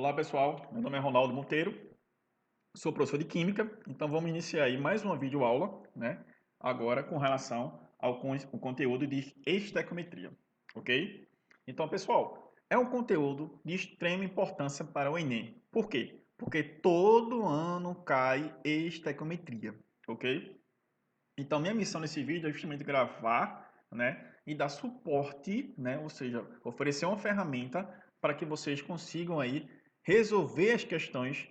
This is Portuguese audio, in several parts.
Olá pessoal, meu nome é Ronaldo Monteiro, sou professor de Química, então vamos iniciar aí mais uma videoaula, né? Agora com relação ao conteúdo de estequiometria, ok? Então pessoal, é um conteúdo de extrema importância para o Enem. Por quê? Porque todo ano cai estequiometria, ok? Então minha missão nesse vídeo é justamente gravar, né? E dar suporte, né? Ou seja, oferecer uma ferramenta para que vocês consigam aí resolver as questões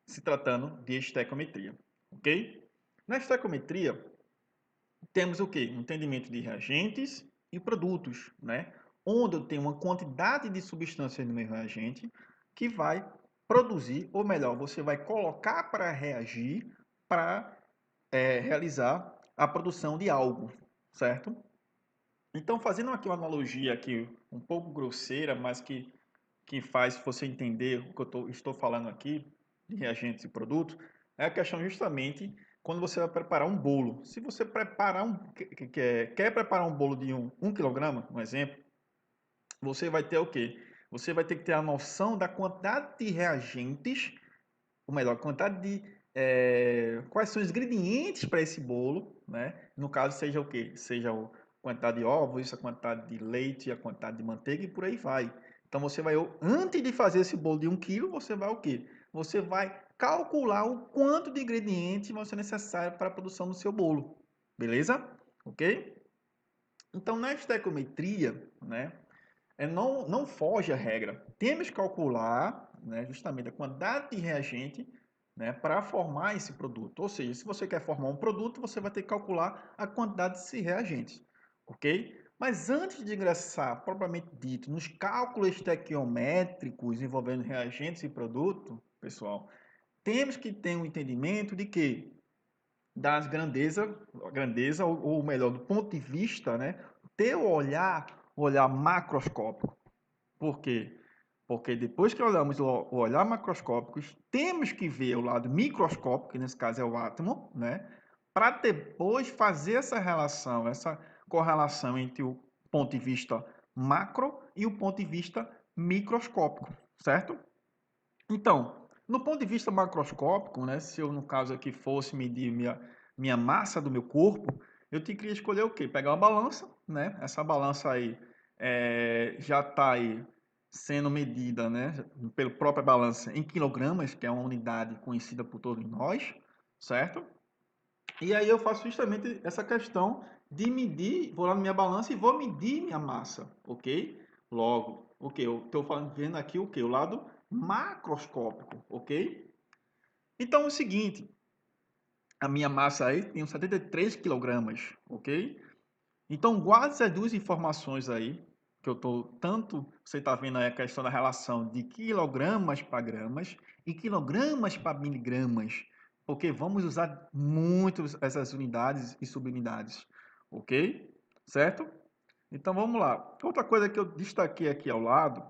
se tratando de estequiometria, ok? Na estequiometria, temos o quê? Um entendimento de reagentes e produtos, né? Onde eu tenho uma quantidade de substâncias no meu reagente que vai produzir, ou melhor, você vai colocar para reagir para realizar a produção de algo, certo? Então, fazendo aqui uma analogia aqui um pouco grosseira, mas que faz você entender o que estou falando aqui, de reagentes e produtos, é a questão justamente quando você vai preparar um bolo. Se você preparar quer preparar um bolo de 1 quilograma, um exemplo, você vai ter o quê? Você vai ter que ter a noção da quantidade de reagentes, ou melhor, quantidade de quais são os ingredientes para esse bolo, né? No caso, seja o quê? Seja a quantidade de ovos, a quantidade de leite, a quantidade de manteiga e por aí vai. Então você vai, antes de fazer esse bolo de 1 quilo, você vai o quê? Você vai calcular o quanto de ingredientes vão ser necessários para a produção do seu bolo. Beleza? Ok? Então na estequiometria, né? Não foge à regra. Temos que calcular, né, justamente a quantidade de reagente, né, para formar esse produto. Ou seja, se você quer formar um produto, você vai ter que calcular a quantidade desses reagentes, ok? Mas antes de ingressar, propriamente dito, nos cálculos estequiométricos envolvendo reagentes e produto, pessoal, temos que ter um entendimento de que das grandeza ou melhor, do ponto de vista, né, ter o olhar macroscópico. Por quê? Porque depois que olhamos o olhar macroscópico, temos que ver o lado microscópico, que nesse caso é o átomo, né? Para depois fazer essa relação, essa correlação entre o ponto de vista macro e o ponto de vista microscópico, certo? Então, no ponto de vista macroscópico, né, se eu no caso aqui fosse medir minha massa do meu corpo, eu teria que escolher o quê? Pegar uma balança, né? Essa balança aí já está aí sendo medida, né, pela própria balança em quilogramas, que é uma unidade conhecida por todos nós, certo? E aí eu faço justamente essa questão de medir, vou lá na minha balança e vou medir minha massa, ok? Logo, ok, eu estou vendo aqui o que? O lado macroscópico, ok? Então é o seguinte, a minha massa aí tem 73 quilogramas, ok? Então guarde essas duas informações aí, que eu estou tanto, você está vendo aí a questão da relação de quilogramas para gramas e quilogramas para miligramas, porque vamos usar muito essas unidades e subunidades, ok? Certo? Então vamos lá. Outra coisa que eu destaquei aqui ao lado,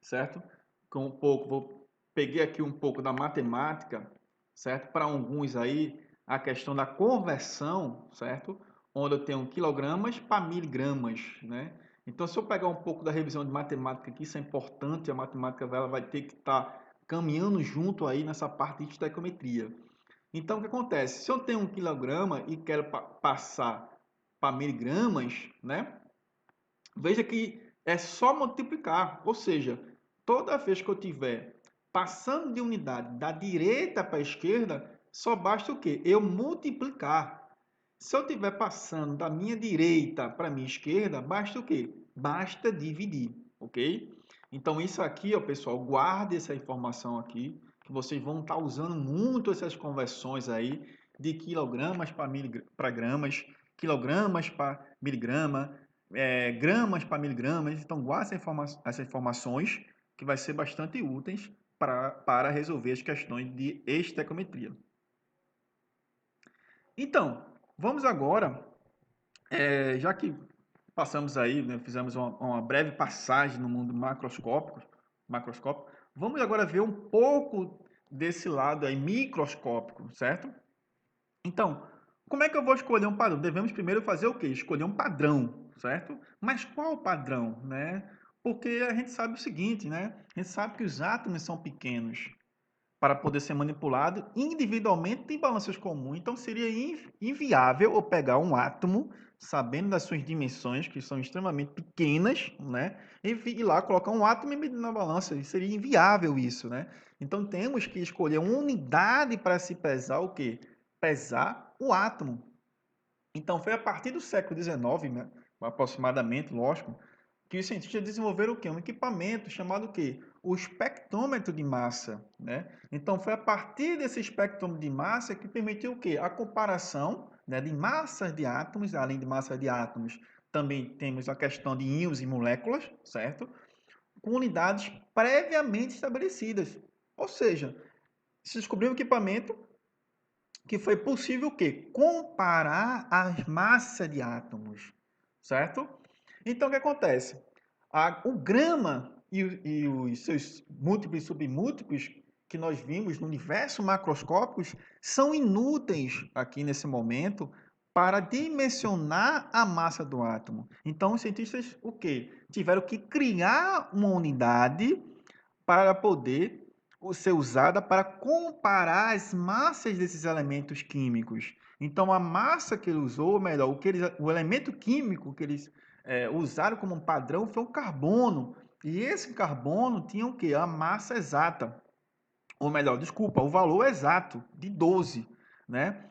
certo? Com um pouco, peguei aqui um pouco da matemática, certo? Para alguns aí, a questão da conversão, certo? Onde eu tenho quilogramas para miligramas, né? Então, se eu pegar um pouco da revisão de matemática aqui, isso é importante, a matemática ela vai ter que estar caminhando junto aí nessa parte de estequiometria. Então, o que acontece? Se eu tenho 1 quilograma e quero passar para miligramas, né? Veja que é só multiplicar, ou seja, toda vez que eu tiver passando de unidade da direita para a esquerda, só basta o quê? Eu multiplicar. Se eu estiver passando da minha direita para a minha esquerda, basta o quê? Basta dividir, ok? Então isso aqui, ó, pessoal, guarde essa informação aqui, que vocês vão estar usando muito essas conversões aí de quilogramas para gramas, quilogramas para miligrama, gramas para miligramas. Então guarde essas informações que vai ser bastante úteis para resolver as questões de estequiometria. Então, vamos agora, já que passamos aí, né, fizemos uma breve passagem no mundo macroscópico, vamos agora ver um pouco desse lado aí microscópico, certo? Então, como é que eu vou escolher um padrão? Devemos primeiro fazer o quê? Escolher um padrão, certo? Mas qual padrão, né? Porque a gente sabe o seguinte, né? A gente sabe que os átomos são pequenos para poder ser manipulado individualmente em balanças comuns. Então seria inviável eu pegar um átomo, sabendo das suas dimensões, que são extremamente pequenas, né? E ir lá colocar um átomo e medir na balança. Seria inviável isso, né? Então temos que escolher uma unidade para se pesar o quê? Pesar o átomo. Então foi a partir do século XIX, né? Aproximadamente, lógico, que os cientistas desenvolveram o quê? Um equipamento chamado o quê? O espectrômetro de massa, né? Então foi a partir desse espectrômetro de massa que permitiu o quê? A comparação, né, de massas de átomos, além de massa de átomos, também temos a questão de íons e moléculas, certo? Com unidades previamente estabelecidas. Ou seja, se descobriu um equipamento que foi possível o quê? Comparar as massas de átomos, certo? Então, o que acontece? O grama e os seus múltiplos e submúltiplos que nós vimos no universo macroscópicos são inúteis aqui nesse momento para dimensionar a massa do átomo. Então, os cientistas o quê? Tiveram que criar uma unidade para poder ser usada para comparar as massas desses elementos químicos. Então, a massa que ele usou, ou melhor, o elemento químico que eles usaram como um padrão foi o carbono. E esse carbono tinha o quê? A massa exata. Ou melhor, desculpa, o valor exato de 12, né?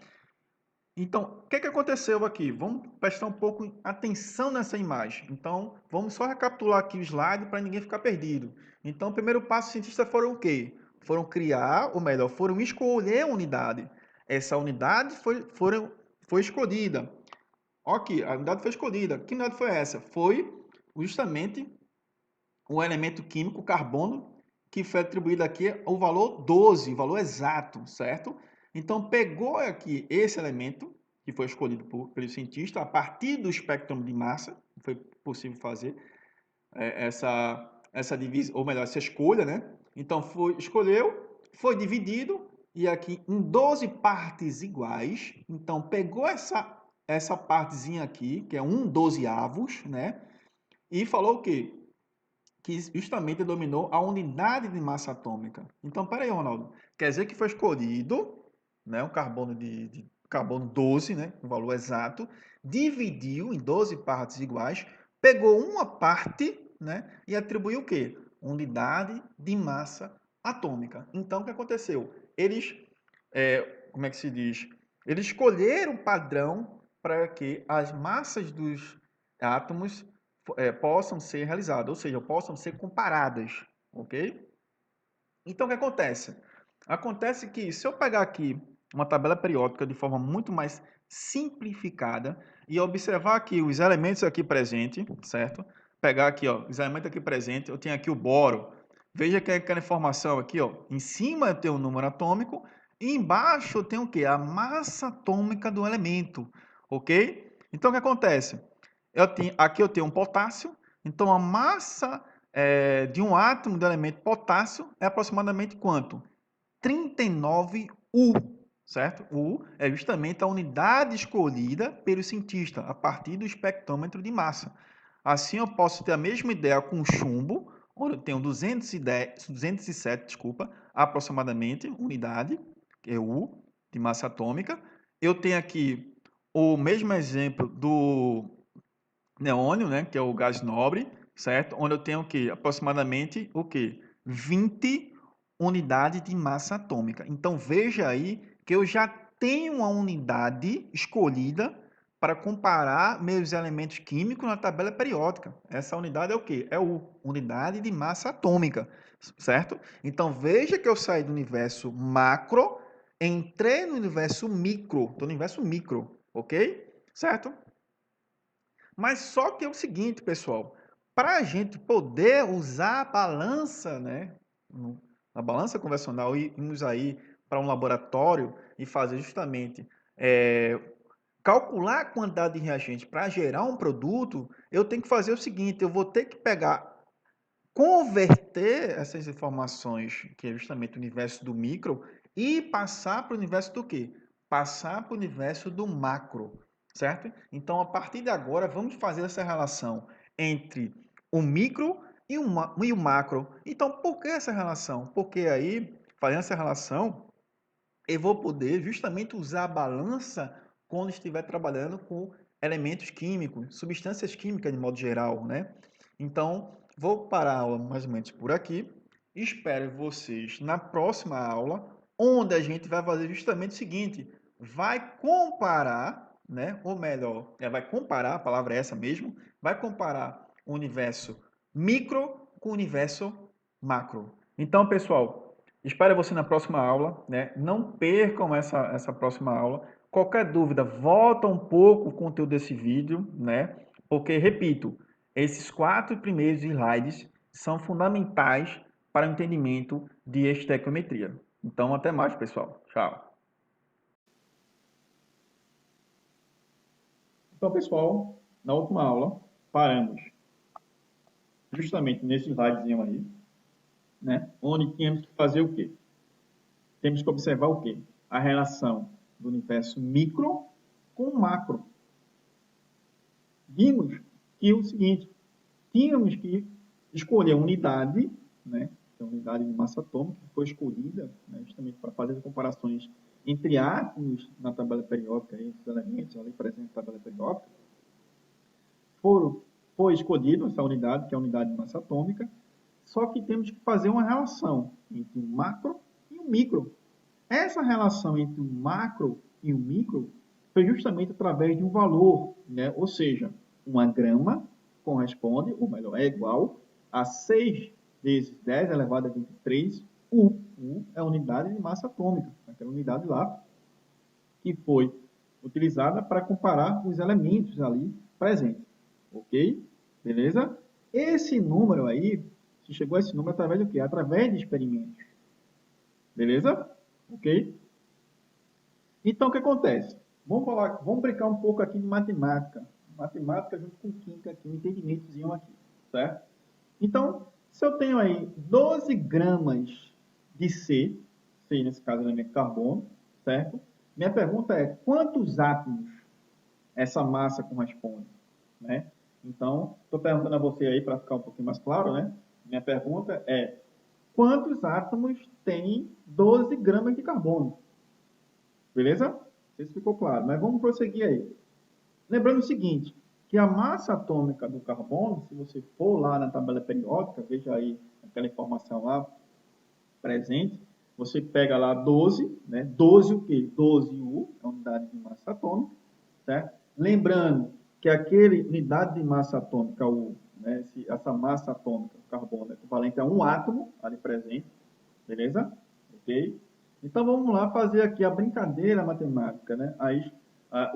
Então, o que aconteceu aqui? Vamos prestar um pouco atenção nessa imagem. Então, vamos só recapitular aqui o slide para ninguém ficar perdido. Então, o primeiro passo, os cientistas foram o quê? Foram criar, ou melhor, foram escolher a unidade. Essa unidade foi escolhida. Ok, a unidade foi escolhida. Que unidade foi essa? Foi justamente o elemento químico, carbono, que foi atribuído aqui o valor 12, o valor exato, certo? Então, pegou aqui esse elemento, que foi escolhido pelo cientista, a partir do espectro de massa, foi possível fazer essa divisão, ou melhor, essa escolha, né? Então, escolheu, foi dividido, e aqui em 12 partes iguais. Então, pegou essa partezinha aqui, que é um dozeavos, né? E falou o quê? Que justamente dominou a unidade de massa atômica. Então, peraí, Ronaldo. Quer dizer que foi escolhido, né, um carbono de carbono 12, né, um valor exato, dividiu em 12 partes iguais, pegou uma parte, né, e atribuiu o quê? Unidade de massa atômica. Então, o que aconteceu? Eles, como é que se diz? Eles escolheram um padrão para que as massas dos átomos possam ser realizadas, ou seja, possam ser comparadas, ok? Então, o que acontece? Acontece que se eu pegar aqui uma tabela periódica de forma muito mais simplificada e observar aqui os elementos aqui presentes, certo? Pegar aqui, ó, os elementos aqui presentes, eu tenho aqui o boro. Veja que aquela informação aqui, ó, em cima eu tenho o número atômico e embaixo eu tenho o quê? A massa atômica do elemento, ok? Então, o que acontece? Aqui eu tenho um potássio, então a massa de um átomo do elemento potássio é aproximadamente quanto? 39 U, certo? U é justamente a unidade escolhida pelo cientista a partir do espectrômetro de massa. Assim eu posso ter a mesma ideia com o chumbo, onde eu tenho 207, desculpa, aproximadamente, unidade, que é U, de massa atômica. Eu tenho aqui o mesmo exemplo do neônio, né, que é o gás nobre, certo? Onde eu tenho o quê? Aproximadamente o quê? 20 unidades de massa atômica. Então veja aí que eu já tenho uma unidade escolhida para comparar meus elementos químicos na tabela periódica. Essa unidade é o quê? É o unidade de massa atômica, certo? Então veja que eu saí do universo macro, entrei no universo micro, estou no universo micro, ok? Certo? Mas só que é o seguinte, pessoal, para a gente poder usar a balança, né, a balança convencional e irmos aí para um laboratório e fazer justamente calcular a quantidade de reagente para gerar um produto, eu tenho que fazer o seguinte, eu vou ter que pegar, converter essas informações, que é justamente o universo do micro, e passar para o universo do quê? Passar para o universo do macro, certo? Então, a partir de agora, vamos fazer essa relação entre o micro e o macro. Então, por que essa relação? Porque aí, fazendo essa relação, eu vou poder justamente usar a balança quando estiver trabalhando com elementos químicos, substâncias químicas de modo geral, né? Então, vou parar a aula mais ou menos por aqui. Espero vocês na próxima aula, onde a gente vai fazer justamente o seguinte: vai comparar, né? Ou melhor, vai comparar, a palavra é essa mesmo, vai comparar o universo micro com o universo macro. Então, pessoal, espero você na próxima aula, né? Não percam essa próxima aula. Qualquer dúvida, volta um pouco o conteúdo desse vídeo, né? Porque, repito, esses 4 primeiros slides são fundamentais para o entendimento de estequiometria. Então, até mais, pessoal. Tchau. Então, pessoal, na última aula, paramos justamente nesse slidezinho aí, né? Onde tínhamos que fazer o quê? Temos que observar o quê? A relação do universo micro com o macro. Vimos que o seguinte, tínhamos que escolher a unidade, né, que é a unidade de massa atômica, que foi escolhida, né, justamente para fazer as comparações entre átomos na tabela periódica, esses elementos ali presentes na tabela periódica, foi escolhido essa unidade, que é a unidade de massa atômica, só que temos que fazer uma relação entre o macro e o micro. Essa relação entre o macro e o micro foi justamente através de um valor, né? Ou seja, uma grama corresponde, ou melhor, é igual a 6 vezes 10 elevado a 23 U. U é a unidade de massa atômica, aquela unidade lá que foi utilizada para comparar os elementos ali presentes. Ok? Beleza? Esse número aí, se chegou a esse número através do quê? Através de experimentos. Beleza? Ok? Então, o que acontece? Vamos brincar um pouco aqui de matemática. Matemática junto com química aqui, um entendimentozinho aqui, certo? Então, se eu tenho aí 12 gramas de C nesse caso é elemento carbono, certo? Minha pergunta é, quantos átomos essa massa corresponde, né? Então, estou perguntando a você aí para ficar um pouquinho mais claro, né? Minha pergunta é, quantos átomos tem 12 gramas de carbono? Beleza? Não sei se ficou claro, mas vamos prosseguir aí. Lembrando o seguinte, que a massa atômica do carbono, se você for lá na tabela periódica, veja aí aquela informação lá presente, você pega lá 12, né? 12 o quê? 12U, é a unidade de massa atômica, certo? Lembrando que aquele unidade de massa atômica, U, né? Essa massa atômica do carbono é equivalente a um átomo ali presente, beleza? Ok? Então vamos lá fazer aqui a brincadeira matemática, né? Aí,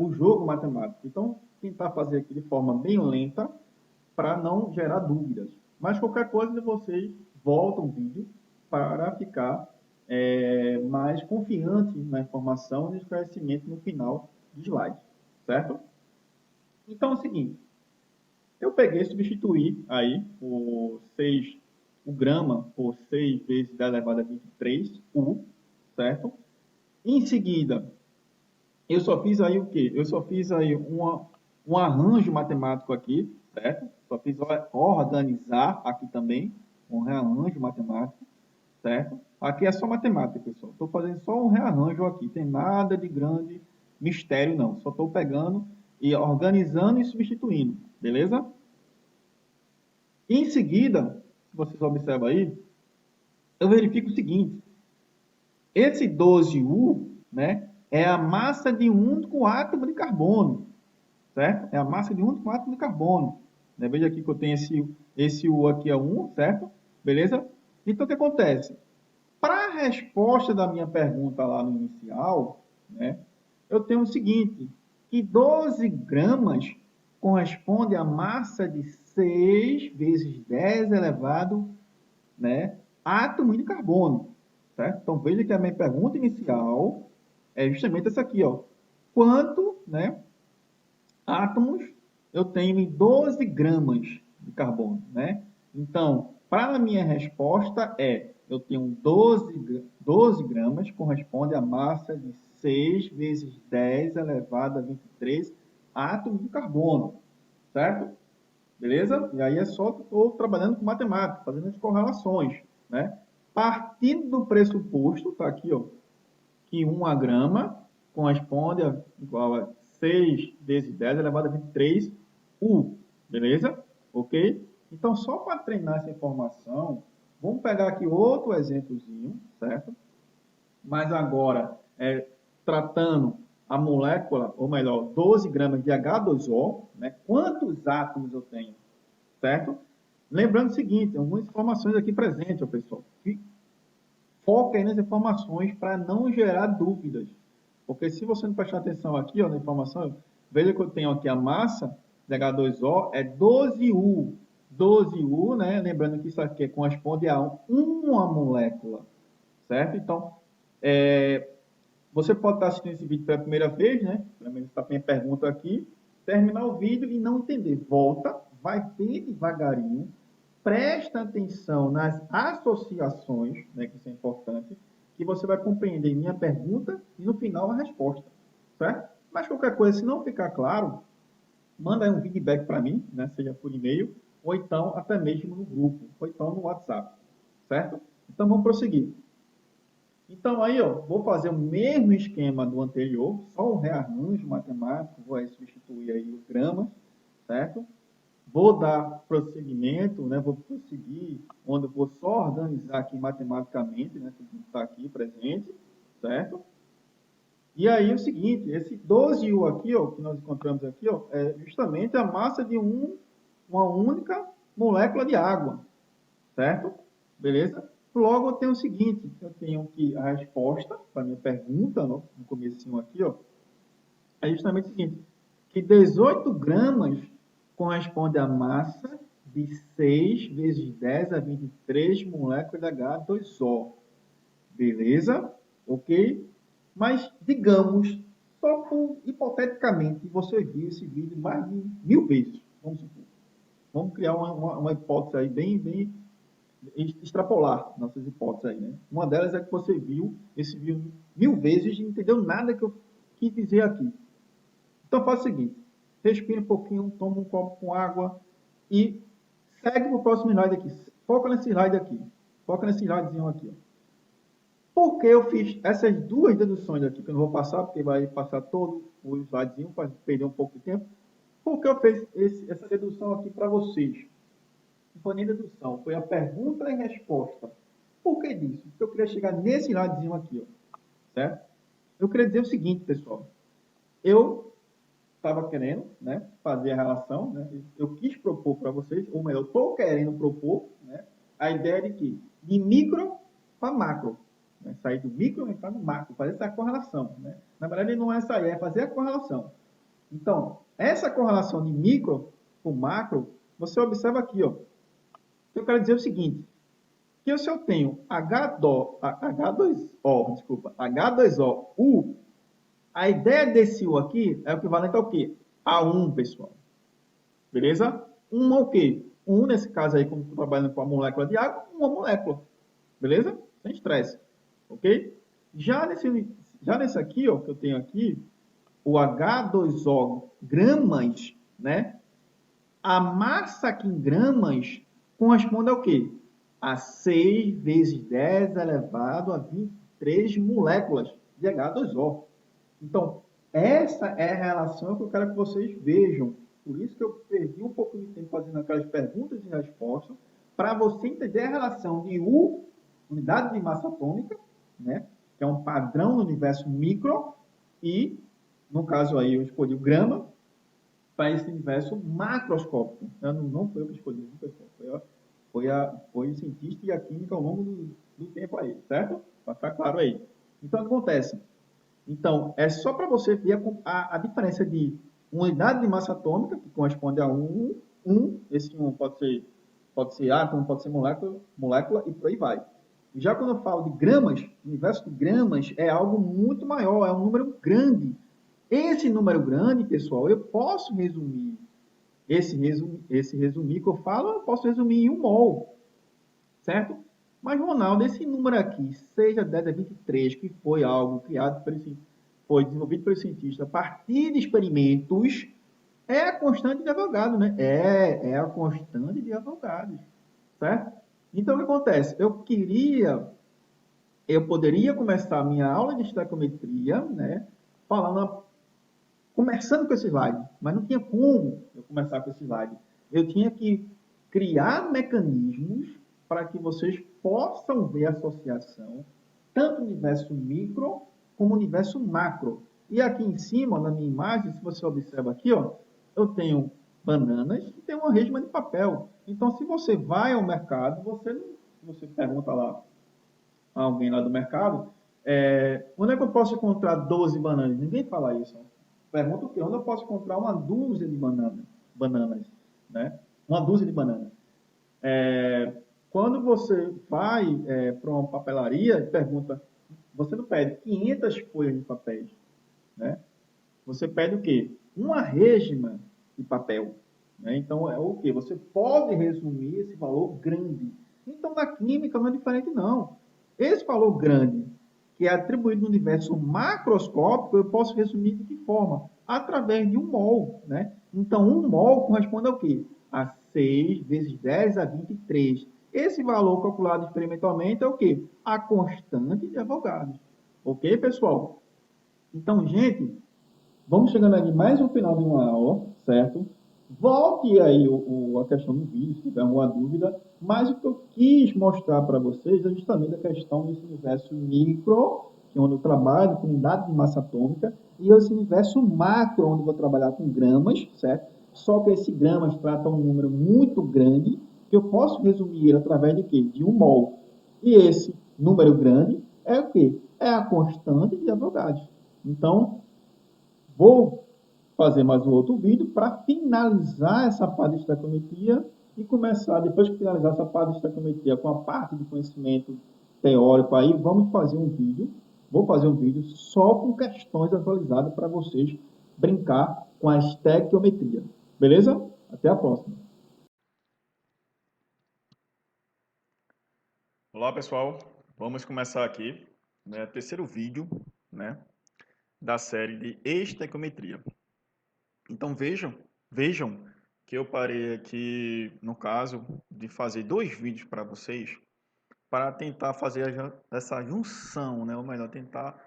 o jogo matemático. Então, tentar fazer aqui de forma bem lenta para não gerar dúvidas. Mas qualquer coisa vocês voltam o vídeo para ficar mais confiante na informação e no esclarecimento no final do slide, certo? Então é o seguinte, eu peguei e substituí aí o grama por 6 vezes 10 elevado a 23 U, certo? Em seguida, eu só fiz aí o quê? Eu só fiz aí um arranjo matemático aqui, certo? Só fiz organizar aqui também, um rearranjo matemático, certo? Aqui é só matemática, pessoal. Estou fazendo só um rearranjo aqui, tem nada de grande mistério não. Só estou pegando e organizando e substituindo, beleza? Em seguida, se vocês observam aí, eu verifico o seguinte, esse 12U, né, é a massa de um único átomo de carbono, certo? É a massa de um único átomo de carbono. Né? Veja aqui que eu tenho esse U aqui é 1, certo? Beleza? Então, o que acontece? Para a resposta da minha pergunta lá no inicial, né, eu tenho o seguinte, que 12 gramas corresponde à massa de 6 vezes 10 elevado, né, átomo de carbono, certo? Então, veja que a minha pergunta inicial é justamente essa aqui, ó. Quanto, né, átomos eu tenho em 12 gramas de carbono, né? Então, para a minha resposta eu tenho 12 gramas, corresponde à massa de 6 vezes 10 elevado a 23 átomos de carbono, certo? beleza? E aí é só estou trabalhando com matemática, fazendo as correlações, né? Partindo do pressuposto, tá aqui, ó, que 1 grama corresponde a igual a 6 vezes 10 elevado a 23 U, beleza? Ok? Então, só para treinar essa informação, vamos pegar aqui outro exemplozinho, certo? Mas agora, tratando a molécula, ou melhor, 12 gramas de H2O, né? Quantos átomos eu tenho, certo? Lembrando o seguinte, algumas informações aqui presentes, ó, pessoal. Foca aí nas informações para não gerar dúvidas. Porque se você não prestar atenção aqui, ó, na informação, veja que eu tenho aqui a massa de H2O é 12U. 12U, né? Lembrando que isso aqui corresponde a uma molécula, certo? Então, você pode estar assistindo esse vídeo pela primeira vez, né? Pelo menos está a minha pergunta aqui. Terminar o vídeo e não entender. Volta, vai bem devagarinho, presta atenção nas associações, né, que isso é importante, que você vai compreender minha pergunta e no final a resposta, certo? Mas qualquer coisa, se não ficar claro, manda aí um feedback para mim, né, seja por e-mail, ou então até mesmo no grupo, ou então no WhatsApp, certo? Então vamos prosseguir. Então aí, ó, vou fazer o mesmo esquema do anterior, só um rearranjo matemático, vou aí substituir aí os gramas, certo? Vou dar prosseguimento, né? Vou prosseguir, onde eu vou só organizar aqui matematicamente, né? Tudo que está aqui presente, certo? E aí o seguinte, esse 12U aqui, ó, que nós encontramos aqui, ó, é justamente a massa de uma única molécula de água, certo? Beleza? Logo eu tenho o seguinte, eu tenho que a resposta para a minha pergunta, no comecinho aqui, ó, é justamente o seguinte, que 18 gramas corresponde à massa de 6 vezes 10 a 23 moléculas de H2O. Beleza? Ok? Mas, digamos, só por, hipoteticamente, você viu esse vídeo mais de 1000 vezes, vamos supor. Vamos criar uma hipótese aí bem extrapolar nossas hipóteses aí, né? Uma delas é que você viu esse vídeo 1000 vezes e não entendeu nada que eu quis dizer aqui. Então faz o seguinte, respira um pouquinho, toma um copo com água e segue para o próximo slide aqui. Foca nesse slide aqui. Foca nesse slidezinho aqui. Ó. Por que eu fiz essas duas deduções aqui, que eu não vou passar, porque vai passar todo o slidezinho para perder um pouco de tempo. Por que eu fiz essa dedução aqui para vocês? Não foi nem dedução, foi a pergunta e resposta. Por que disso? Porque eu queria chegar nesse slidezinho aqui, ó, certo? Eu queria dizer o seguinte, pessoal. Eu estava querendo, né, fazer a relação, né, eu quis propor para vocês, ou melhor, estou querendo propor, né, a ideia de que de micro para macro, né, sair do micro e entrar no macro, fazer essa correlação, né. Na verdade, não é sair, é fazer a correlação. Então, essa correlação de micro para macro, você observa aqui, ó. Eu quero dizer o seguinte, que se eu tenho H2O, desculpa, H2O, U, a ideia desse U aqui é o equivalente ao quê? A 1, pessoal. Beleza? Uma é o quê? Um, nesse caso aí, como trabalhando com a molécula de água, uma molécula. Beleza? Sem estresse. Ok? Já nesse aqui, ó, que eu tenho aqui, o H2O gramas, né? A massa aqui em gramas corresponde ao quê? A 6 vezes 10 elevado a 23 moléculas de H2O. Então, essa é a relação que eu quero que vocês vejam. Por isso que eu perdi um pouco de tempo fazendo aquelas perguntas e respostas, para você entender a relação de U, unidade de massa atômica, né, que é um padrão no universo micro, e, no caso aí, eu escolhi o grama, para esse universo macroscópico. Não foi eu que escolhi, pessoal. Foi o cientista e a química ao longo do tempo aí, certo? Para ficar claro aí. Então, o que acontece? Então, é só para você ver a diferença de unidade de massa atômica, que corresponde a 1, esse 1 pode ser átomo, pode ser molécula e por aí vai. Já quando eu falo de gramas, o universo de gramas é algo muito maior, é um número grande. Esse número grande, pessoal, eu posso resumir. Esse resumir que eu falo, eu posso resumir em 1 mol, certo? Mas, Ronaldo, esse número aqui, 6 a 10 a 23, que foi algo criado foi desenvolvido pelo cientista a partir de experimentos, É a constante de Avogadro, né? É a constante de Avogadro, certo? Então, o que acontece? Eu poderia começar a minha aula de estequiometria, né, falando, começando com esse slide, mas não tinha como eu começar com esse slide. Eu tinha que criar mecanismos para que vocês possam ver a associação, tanto no universo micro como no universo macro. E aqui em cima, na minha imagem, se você observa aqui, ó, eu tenho bananas e tenho uma resma de papel. Então, se você vai ao mercado, você pergunta lá a alguém lá do mercado, onde é que eu posso encontrar 12 bananas? Ninguém fala isso. Pergunta o quê? Onde eu posso encontrar uma dúzia de bananas, né? Uma dúzia de bananas. É, quando você vai para uma papelaria e pergunta, você não pede 500 folhas de papéis, né? Você pede o quê? Uma resma de papel. Né? Então, é o quê? Você pode resumir esse valor grande. Então, na química não é diferente, não. Esse valor grande, que é atribuído no universo macroscópico, eu posso resumir de que forma? Através de um mol. Né? Então, um mol corresponde ao quê? A 6 vezes 10 a 23. Esse valor calculado experimentalmente é o quê? A constante de Avogadro. Ok, pessoal? Então, gente, vamos chegando aqui mais no final de uma aula, certo? Volte aí a questão do vídeo, se tiver alguma dúvida, mas o que eu quis mostrar para vocês é justamente a questão desse universo micro, que é onde eu trabalho com unidade de massa atômica, e esse universo macro, onde eu vou trabalhar com gramas, certo? Só que esse gramas trata um número muito grande, que eu posso resumir ele através de quê? De um mol. E esse número grande é o quê? É a constante de Avogadro. Então, vou fazer mais um outro vídeo para finalizar essa parte de estequiometria e começar, depois que finalizar essa parte de estequiometria com a parte de conhecimento teórico aí, vamos fazer um vídeo, vou fazer um vídeo só com questões atualizadas para vocês brincar com a estequiometria. Beleza? Até a próxima. Olá, pessoal. Vamos começar aqui, né, o terceiro vídeo, né, da série de estequiometria. Então vejam que eu parei aqui, no caso, de fazer dois vídeos para vocês, para tentar fazer essa junção, né, ou melhor, tentar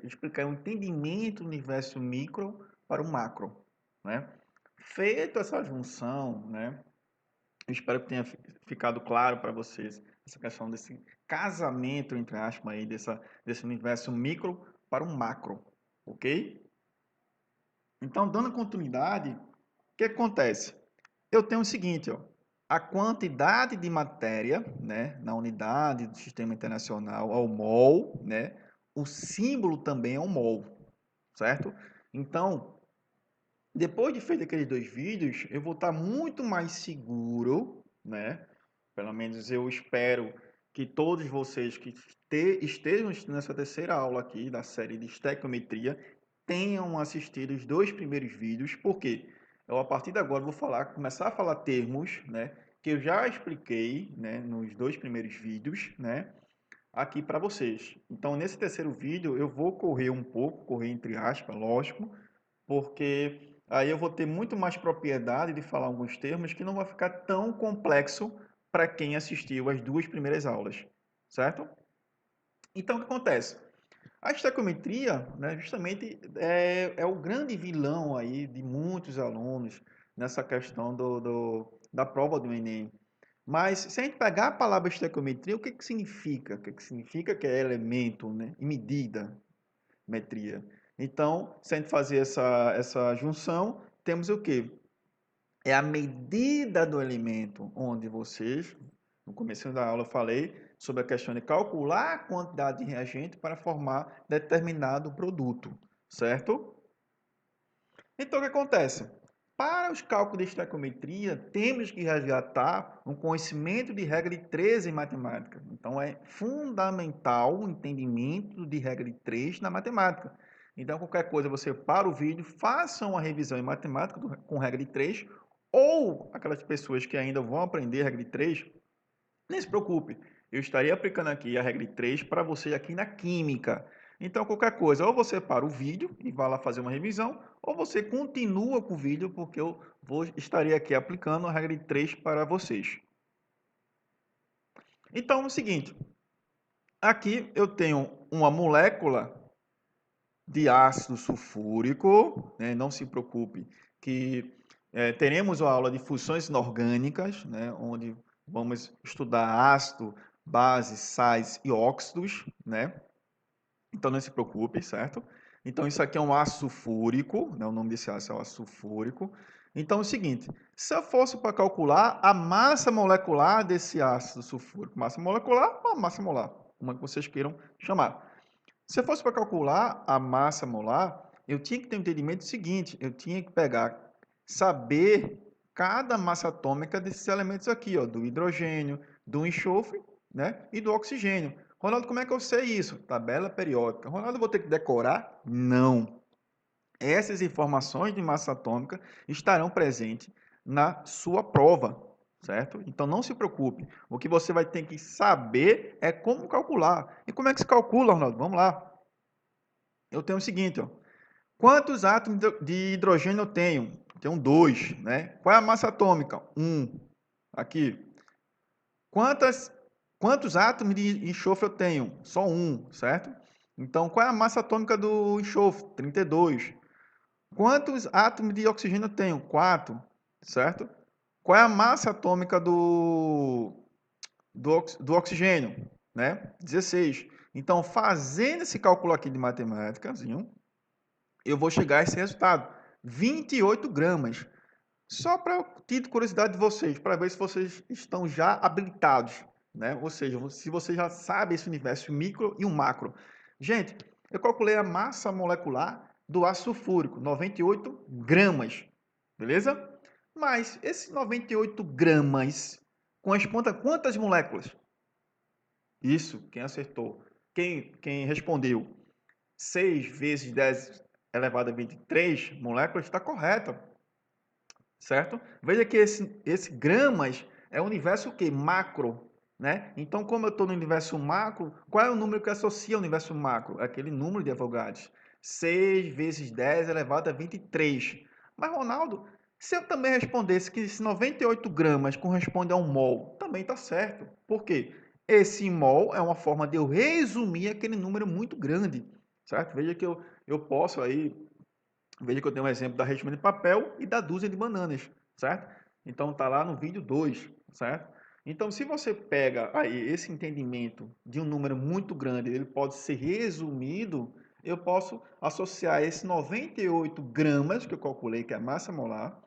explicar o entendimento do universo micro para o macro, né? Feito essa junção, né, eu espero que tenha ficado claro para vocês essa questão desse casamento, entre aspas, aí, desse universo micro para o macro, ok? Então, dando continuidade, o que acontece? Eu tenho o seguinte, ó, a quantidade de matéria, né, na unidade do Sistema Internacional, é o mol, né? O símbolo também é um mol, certo? Então, depois de feito aqueles dois vídeos, eu vou estar muito mais seguro, né? Pelo menos eu espero que todos vocês que estejam nessa terceira aula aqui da série de estequiometria tenham assistido os dois primeiros vídeos, porque eu a partir de agora vou começar a falar termos, né, que eu já expliquei, né, nos dois primeiros vídeos, né, aqui para vocês. Então, nesse terceiro vídeo eu vou correr um pouco, correr entre aspas, lógico, porque aí eu vou ter muito mais propriedade de falar alguns termos que não vai ficar tão complexo para quem assistiu as duas primeiras aulas, certo? Então, o que acontece? A estequiometria, né, justamente é o grande vilão aí de muitos alunos nessa questão da prova do Enem. Mas se a gente pegar a palavra estequiometria, o que que significa? O que que significa que é elemento, né, e medida, metria. Então, se a gente fazer essa junção, temos o quê? É a medida do elemento, onde vocês, no começo da aula, eu falei sobre a questão de calcular a quantidade de reagente para formar determinado produto, certo? Então, o que acontece? Para os cálculos de estequiometria, temos que resgatar um conhecimento de regra de 3 em matemática. Então, é fundamental o entendimento de regra de 3 na matemática. Então, qualquer coisa, você para o vídeo, faça uma revisão em matemática com regra de 3, ou aquelas pessoas que ainda vão aprender regra de 3, nem se preocupe. Eu estarei aplicando aqui a regra de 3 para você aqui na química. Então, qualquer coisa, ou você para o vídeo e vai lá fazer uma revisão, ou você continua com o vídeo, porque eu estarei aqui aplicando a regra de 3 para vocês. Então, é o seguinte, aqui eu tenho uma molécula de ácido sulfúrico, né? Não se preocupe que teremos uma aula de funções inorgânicas, né? Onde vamos estudar ácido, base, sais e óxidos, né? Então não se preocupe, certo? Então isso aqui é um ácido sulfúrico, né? O nome desse ácido é o ácido sulfúrico. Então é o seguinte, se eu fosse para calcular a massa molecular desse ácido sulfúrico, massa molecular ou massa molar, como é que vocês queiram chamar. Se eu fosse para calcular a massa molar, eu tinha que ter um entendimento seguinte, eu tinha que saber cada massa atômica desses elementos aqui, ó, do hidrogênio, do enxofre, né, e do oxigênio. Ronaldo, como é que eu sei isso? Tabela periódica. Ronaldo, eu vou ter que decorar? Não. Essas informações de massa atômica estarão presentes na sua prova, certo? Então não se preocupe. O que você vai ter que saber é como calcular. E como é que se calcula, Ronaldo? Vamos lá. Eu tenho o seguinte, ó. Quantos átomos de hidrogênio eu tenho? Tenho 2, né? Qual é a massa atômica? 1. Aqui. Quantos átomos de enxofre eu tenho? Só 1, certo? Então, qual é a massa atômica do enxofre? 32. Quantos átomos de oxigênio eu tenho? 4, certo? Qual é a massa atômica do oxigênio? Né? 16. Então, fazendo esse cálculo aqui de matemática, eu vou chegar a esse resultado. 28 gramas. Só para ter curiosidade de vocês, para ver se vocês estão já habilitados, né? Ou seja, se você já sabe esse universo micro e o macro. Gente, eu calculei a massa molecular do ácido sulfúrico, 98 gramas, beleza? Mas esse 98 gramas corresponde a quantas moléculas? Isso, quem acertou. Quem respondeu 6 vezes 10 elevado a 23 moléculas está correto, certo? Veja que esse gramas é o universo o quê? Macro, né? Então, como eu estou no universo macro, qual é o número que associa ao universo macro? É aquele número de Avogadro. 6 vezes 10 elevado a 23. Mas, Ronaldo, se eu também respondesse que esse 98 gramas corresponde a um mol, também está certo. Por quê? Esse mol é uma forma de eu resumir aquele número muito grande, certo? Veja que eu posso aí. Veja que eu tenho um exemplo da resma de papel e da dúzia de bananas, certo? Então tá lá no vídeo 2, certo? Então, se você pega aí esse entendimento de um número muito grande, ele pode ser resumido, eu posso associar esse 98 gramas, que eu calculei que é a massa molar,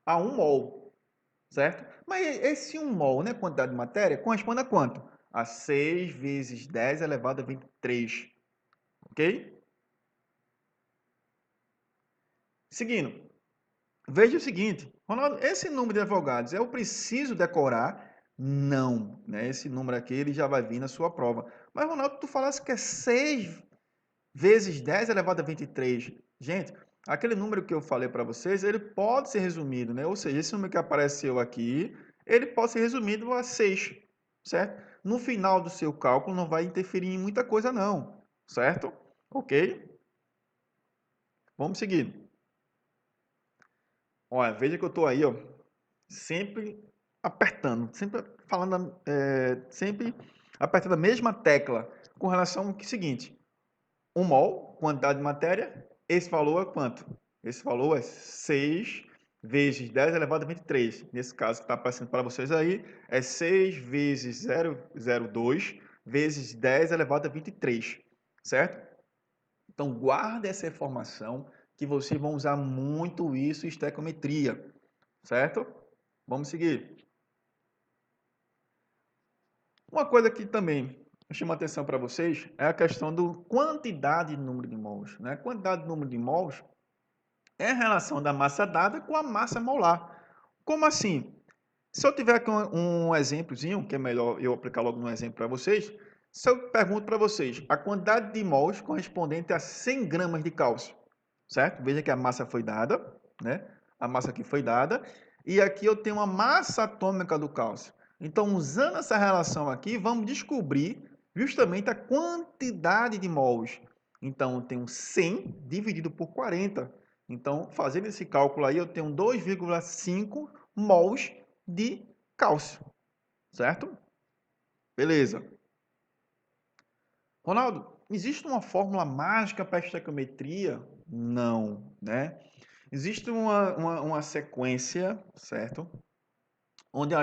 a 1 mol, certo? Mas esse 1 mol, né, quantidade de matéria, corresponde a quanto? A 6 vezes 10 elevado a 23, ok? Seguindo, veja o seguinte, Ronaldo, esse número de advogados eu preciso decorar? Não, né? Esse número aqui ele já vai vir na sua prova. Mas, Ronaldo, tu falasse que é 6 vezes 10 elevado a 23. Gente, aquele número que eu falei para vocês, ele pode ser resumido, né? Ou seja, esse número que apareceu aqui, ele pode ser resumido a 6, certo? No final do seu cálculo não vai interferir em muita coisa não, certo? Ok? Vamos seguir. Olha, veja que eu estou aí, ó, sempre apertando, sempre falando, sempre apertando a mesma tecla com relação ao seguinte: 1 mol, quantidade de matéria, esse valor é quanto? Esse valor é 6 vezes 10 elevado a 23. Nesse caso que está aparecendo para vocês aí, é 6 vezes 0,02 vezes 10 elevado a 23, certo? Então, guarda essa informação que vocês vão usar muito isso em estequiometria, certo? Vamos seguir. Uma coisa que também chama atenção para vocês é a questão do quantidade de número de mols, né? Quantidade de número de mols é a relação da massa dada com a massa molar. Como assim? Se eu tiver aqui um exemplozinho, que é melhor eu aplicar logo no exemplo para vocês, se eu pergunto para vocês a quantidade de mols correspondente a 100 gramas de cálcio, certo? Veja que a massa foi dada, né? A massa aqui foi dada, e aqui eu tenho a massa atômica do cálcio. Então, usando essa relação aqui, vamos descobrir justamente a quantidade de mols. Então, eu tenho 100 dividido por 40. Então, fazendo esse cálculo aí, eu tenho 2,5 mols de cálcio, certo? Beleza. Ronaldo, existe uma fórmula mágica para a estequiometria? Não, né? Existe uma sequência, certo? Onde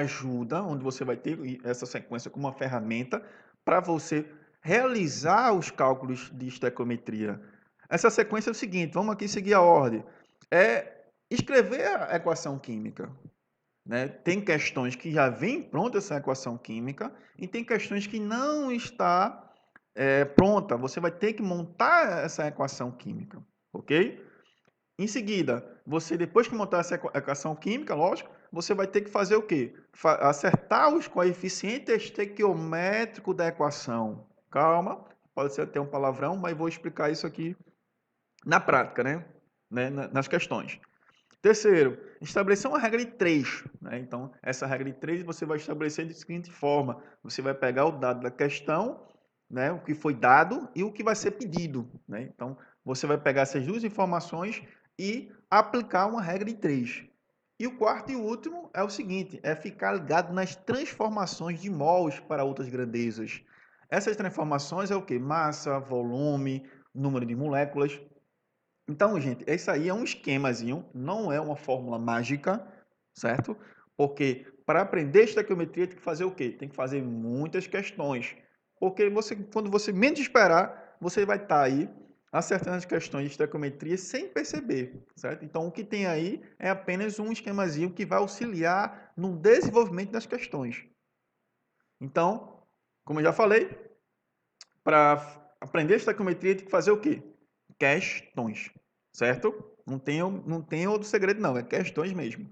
você vai ter essa sequência como uma ferramenta para você realizar os cálculos de estequiometria. Essa sequência é o seguinte, vamos aqui seguir a ordem. É escrever a equação química, né? Tem questões que já vem pronta essa equação química e tem questões que não está pronta. Você vai ter que montar essa equação química, ok? Em seguida, você depois que montar essa equação química, lógico, você vai ter que fazer o quê? Acertar os coeficientes estequiométricos da equação. Calma, pode ser até um palavrão, mas vou explicar isso aqui na prática, né? Nas questões. Terceiro, estabelecer uma regra de 3. Né? Então, essa regra de 3 você vai estabelecer da seguinte forma: você vai pegar o dado da questão, né, o que foi dado e o que vai ser pedido. Né? Então, você vai pegar essas duas informações e aplicar uma regra de 3. E o quarto e último é o seguinte: é ficar ligado nas transformações de mols para outras grandezas. Essas transformações é o que? Massa, volume, número de moléculas. Então, gente, isso aí é um esquemazinho, não é uma fórmula mágica, certo? Porque para aprender estequiometria tem que fazer o quê? Tem que fazer muitas questões. Porque quando você menos esperar, você vai estar aí acertando as questões de estequiometria sem perceber, certo? Então, o que tem aí é apenas um esquemazinho que vai auxiliar no desenvolvimento das questões. Então, como eu já falei, para aprender estequiometria tem que fazer o quê? Questões, certo? Não tem outro segredo não, é questões mesmo.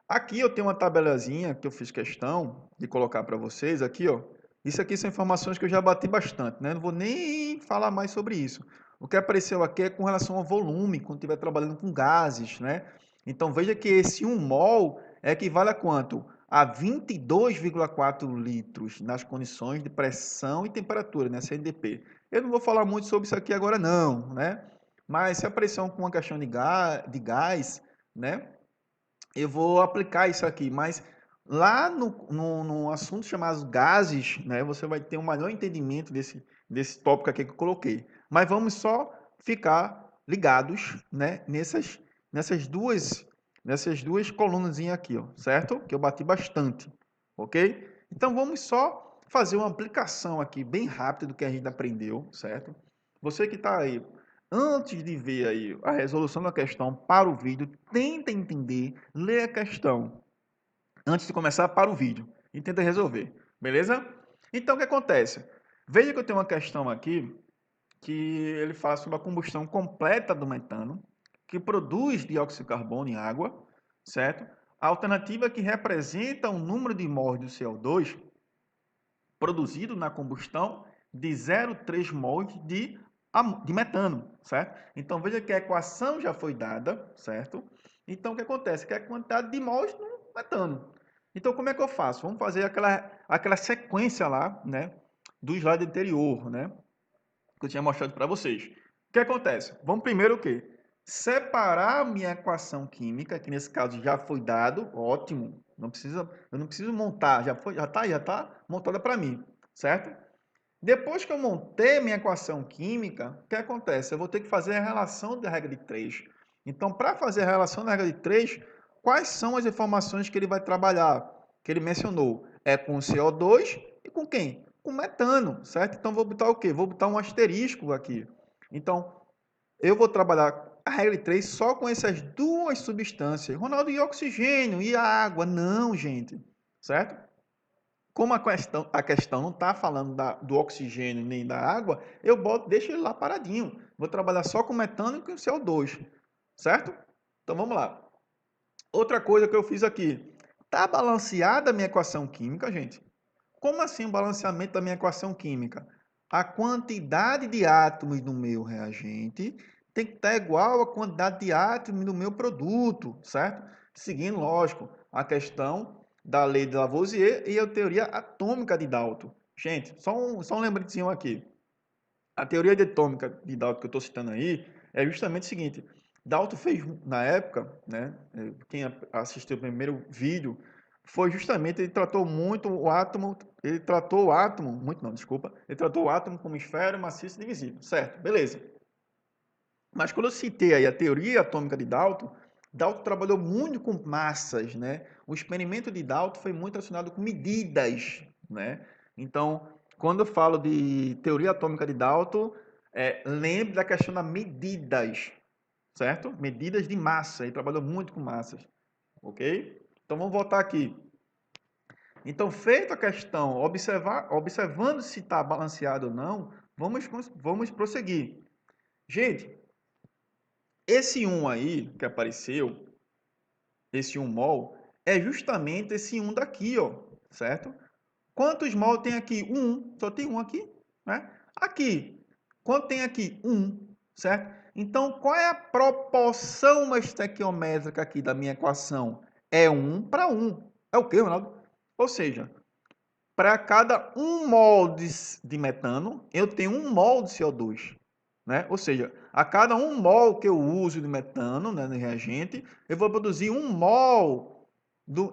Aqui eu tenho uma tabelazinha que eu fiz questão de colocar para vocês aqui, ó. Isso aqui são informações que eu já bati bastante, né? Não vou nem falar mais sobre isso. O que apareceu aqui é com relação ao volume, quando estiver trabalhando com gases, né? Então veja que esse 1 mol equivale a quanto? A 22,4 litros nas condições de pressão e temperatura, né? CNDP. Eu não vou falar muito sobre isso aqui agora não, né? Mas se aparecer com uma questão de gás, né? Eu vou aplicar isso aqui, mas lá no assunto chamado gases, né, você vai ter um maior entendimento desse tópico aqui que eu coloquei. Mas vamos só ficar ligados, né, nessas duas colunas aqui, ó, certo? Que eu bati bastante, ok? Então vamos só fazer uma aplicação aqui bem rápida do que a gente aprendeu, certo? Você que está aí antes de ver aí a resolução da questão para o vídeo, tenta entender, lê a questão antes de começar para o vídeo e tenta resolver, beleza? Então o que acontece? Veja que eu tenho uma questão aqui que ele fala sobre a combustão completa do metano, que produz dióxido de carbono em água, certo? A alternativa que representa o número de mols do CO2 produzido na combustão de 0,3 mols de metano, certo? Então veja que a equação já foi dada, certo? Então o que acontece? Que é a quantidade de mols no metano. Então como é que eu faço? Vamos fazer aquela sequência lá, né? Do slide anterior, né? Que eu tinha mostrado para vocês. O que acontece? Vamos primeiro o quê? Separar a minha equação química, que nesse caso já foi dado, ótimo. Eu não preciso montar, já tá montada para mim, certo? Depois que eu montei minha equação química, o que acontece? Eu vou ter que fazer a relação da regra de 3. Então, para fazer a relação da regra de 3, quais são as informações que ele vai trabalhar? Que ele mencionou. É com o CO2 e com quem? Com metano, certo? Então, vou botar o quê? Vou botar um asterisco aqui. Então, eu vou trabalhar a regra de 3 só com essas duas substâncias. Ronaldo, e oxigênio? E a água? Não, gente. Certo? Como a questão não está falando do oxigênio nem da água, deixo ele lá paradinho. Vou trabalhar só com metano e com CO2, certo? Então vamos lá. Outra coisa que eu fiz aqui. Está balanceada a minha equação química, gente? Como assim o balanceamento da minha equação química? A quantidade de átomos do meu reagente tem que estar igual à quantidade de átomos do meu produto, certo? Seguindo, lógico, a questão da lei de Lavoisier e a teoria atômica de Dalton. Gente, só um lembretezinho aqui. A teoria atômica de Dalton que eu estou citando aí é justamente o seguinte. Dalton fez, na época, né, quem assistiu o primeiro vídeo, foi justamente, ele tratou muito o átomo, ele tratou o átomo, muito não, desculpa, ele tratou o átomo como esfera maciça e divisível, certo, beleza. Mas quando eu citei aí a teoria atômica de Dalton, Dalton trabalhou muito com massas, né? O experimento de Dalton foi muito relacionado com medidas, né? Então, quando eu falo de teoria atômica de Dalton, lembre da questão das medidas, certo? Medidas de massa, ele trabalhou muito com massas, ok? Então, vamos voltar aqui. Então, feita a questão, observando se está balanceado ou não, vamos prosseguir. Gente, esse 1 aí que apareceu, esse 1 mol, é justamente esse 1 daqui, ó, certo? Quantos mol tem aqui? 1, só tem um aqui, né? Aqui, quanto tem aqui? 1, certo? Então, qual é a proporção estequiométrica aqui da minha equação? É 1 para 1. É o quê, Ronaldo? Ou seja, para cada 1 mol de metano, eu tenho 1 mol de CO2. Né? Ou seja, a cada 1 mol que eu uso de metano, né, no reagente, eu vou produzir 1 mol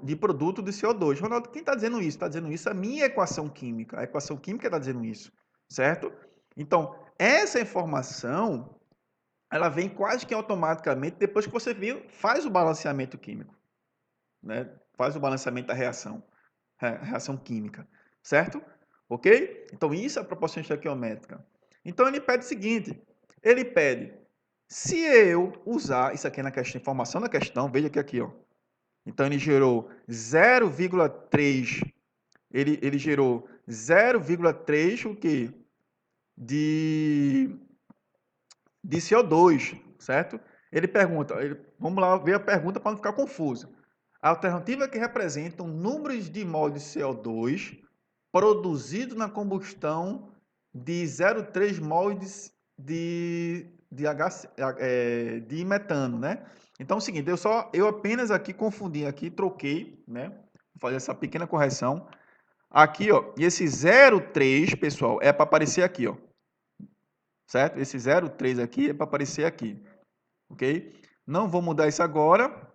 de produto de CO2. Ronaldo, quem está dizendo isso? Está dizendo isso a minha equação química. A equação química está dizendo isso, certo? Então, essa informação, ela vem quase que automaticamente depois que você faz o balanceamento químico, né? Faz o balanceamento da reação química, certo? Ok? Então, isso é a proporção estequiométrica. Então, ele pede o seguinte, ele pede, se eu usar, isso aqui é na questão, informação da questão, veja que aqui, ó. Então, ele gerou 0,3, ele gerou 0,3 o quê? De CO2, certo? Ele pergunta, vamos lá ver a pergunta para não ficar confuso. A alternativa que representa números de mol de CO2 produzido na combustão de 0,3 mol de metano, né? Então é o seguinte, eu apenas aqui confundi, aqui troquei, né? Vou fazer essa pequena correção. Aqui, ó, e esse 0,3, pessoal, é para aparecer aqui, ó. Certo? Esse 0,3 aqui é para aparecer aqui, ok? Não vou mudar isso agora,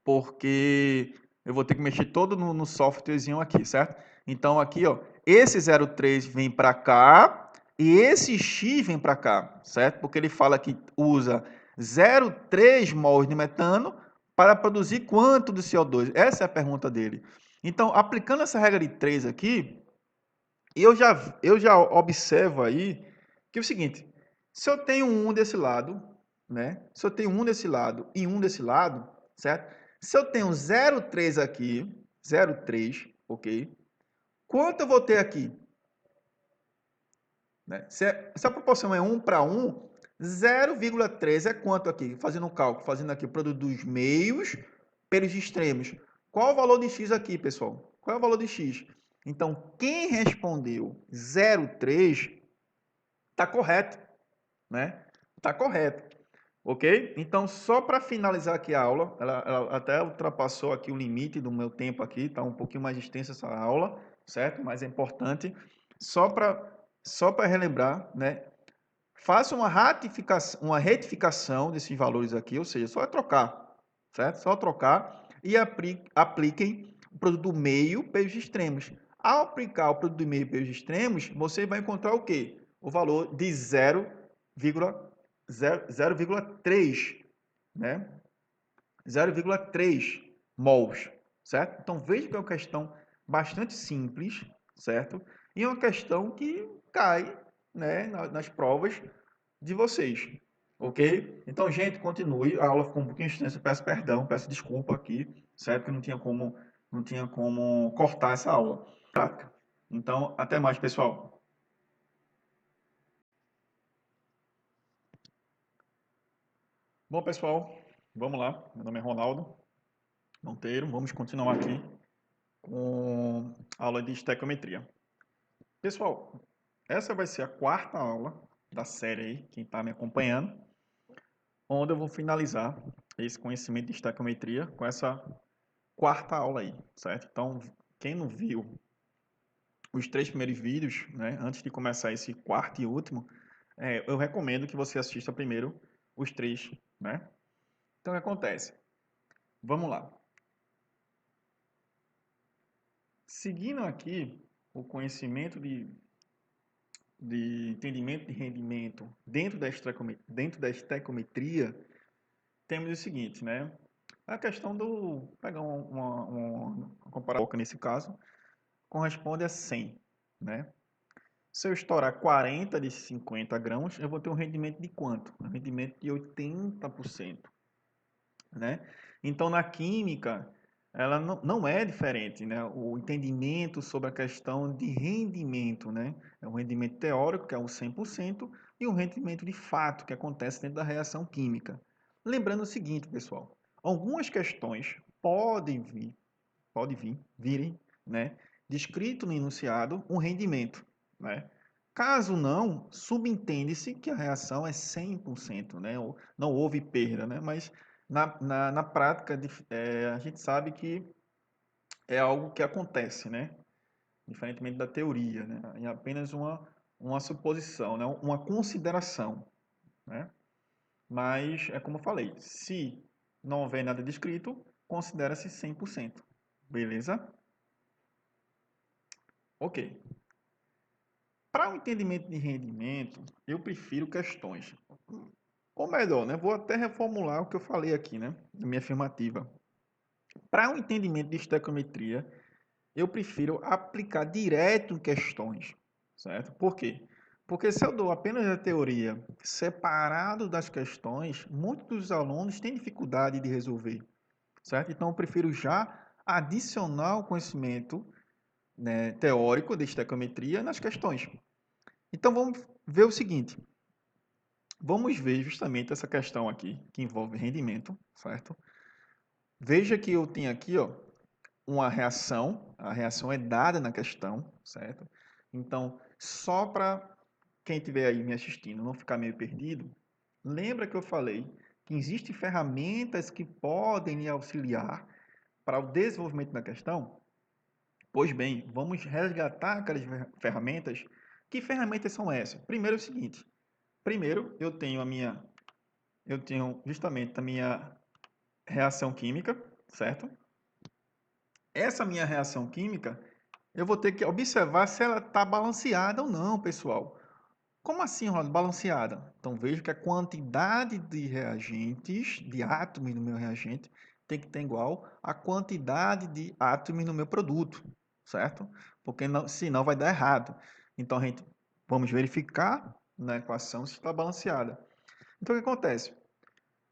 porque eu vou ter que mexer todo no softwarezinho aqui, certo? Então, aqui, ó, esse 0,3 vem para cá e esse X vem para cá, certo? Porque ele fala que usa 0,3 mols de metano para produzir quanto de CO2? Essa é a pergunta dele. Então, aplicando essa regra de 3 aqui, eu já observo aí que é o seguinte, se eu tenho um desse lado, né? Se eu tenho um desse lado e um desse lado, certo? Se eu tenho 0,3 aqui, 0,3, ok? Quanto eu vou ter aqui? Né? Se a proporção é 1 para 1, 0,3 é quanto aqui? Fazendo um cálculo, fazendo aqui o produto dos meios pelos extremos. Qual o valor de x aqui, pessoal? Qual é o valor de x? Então, quem respondeu 0,3 está correto, né? Está correto. Ok? Então, só para finalizar aqui a aula, ela até ultrapassou aqui o limite do meu tempo aqui, está um pouquinho mais extensa essa aula, certo? Mas é importante, só para relembrar, né? Faça uma retificação desses valores aqui, ou seja, só é trocar, certo? Só trocar e apliquem o produto do meio pelos extremos. Ao aplicar o produto do meio pelos extremos, você vai encontrar o quê? O valor de 0,3, né? 0,3 mols, certo? Então veja que é uma questão bastante simples, certo? E é uma questão que cai, né, nas provas de vocês, ok? Então, gente, continue. A aula ficou um pouquinho extensa, peço perdão, peço desculpa aqui, certo? Que não tinha como cortar essa aula prática. Então, até mais, pessoal. Bom, pessoal, vamos lá. Meu nome é Ronaldo Monteiro. Vamos continuar aqui com a aula de estequiometria. Pessoal, essa vai ser a quarta aula da série aí, quem está me acompanhando, onde eu vou finalizar esse conhecimento de estequiometria com essa quarta aula aí, certo? Então, quem não viu os 3 primeiros vídeos, né, antes de começar esse quarto e último, eu recomendo que você assista primeiro os 3, né? Então, o que acontece? Vamos lá. Seguindo aqui o conhecimento de entendimento de rendimento dentro da estequiometria, temos o seguinte, né? A questão do... Pegar uma comparação nesse caso, corresponde a 100, né? Se eu estourar 40 de 50 grãos, eu vou ter um rendimento de quanto? Um rendimento de 80%, né? Então, na química, ela não é diferente, né? O entendimento sobre a questão de rendimento, né? É um rendimento teórico, que é o 100%, e um rendimento de fato, que acontece dentro da reação química. Lembrando o seguinte, pessoal, algumas questões virem, né? Descrito no enunciado um rendimento, né? Caso não, subentende-se que a reação é 100%, né? Não houve perda, né? Mas na prática, a gente sabe que é algo que acontece, né? Diferentemente da teoria, né? É apenas uma suposição, né? Uma consideração, né? Mas, é como eu falei, se não houver nada descrito, considera-se 100%. Beleza? Ok. Para o entendimento de rendimento, eu prefiro questões. Ou melhor, né? Vou até reformular o que eu falei aqui, né? Na minha afirmativa. Para o entendimento de estequiometria, eu prefiro aplicar direto em questões, certo? Por quê? Porque se eu dou apenas a teoria separado das questões, muitos dos alunos têm dificuldade de resolver, certo? Então, eu prefiro já adicionar o conhecimento, né, teórico de estequiometria nas questões. Então, vamos ver o seguinte. Vamos ver justamente essa questão aqui, que envolve rendimento, certo? Veja que eu tenho aqui, ó, uma reação, a reação é dada na questão, certo? Então, só para quem estiver aí me assistindo não ficar meio perdido, lembra que eu falei que existem ferramentas que podem lhe auxiliar para o desenvolvimento da questão? Pois bem, vamos resgatar aquelas ferramentas. Que ferramentas são essas? Primeiro é o seguinte, primeiro eu tenho justamente a minha reação química, certo? Essa minha reação química, eu vou ter que observar se ela está balanceada ou não, pessoal. Como assim, Ronaldo, balanceada? Então, veja que a quantidade de reagentes, de átomos no meu reagente, tem que ter igual à quantidade de átomos no meu produto, certo? Porque senão vai dar errado. Então, vamos verificar na equação se está balanceada. Então, o que acontece?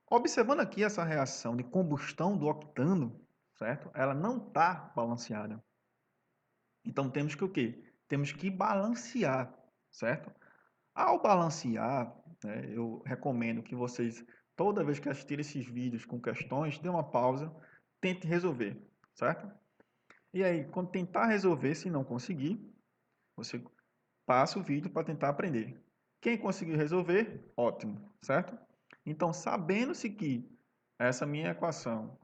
Observando aqui essa reação de combustão do octano, certo? Ela não está balanceada. Então temos que o quê? Temos que balancear, certo? Ao balancear, né, eu recomendo que vocês, toda vez que assistirem esses vídeos com questões, dê uma pausa, tente resolver, certo? E aí, quando tentar resolver, se não conseguir, você passa o vídeo para tentar aprender. Quem conseguiu resolver, ótimo, certo? Então, sabendo-se que essa minha equação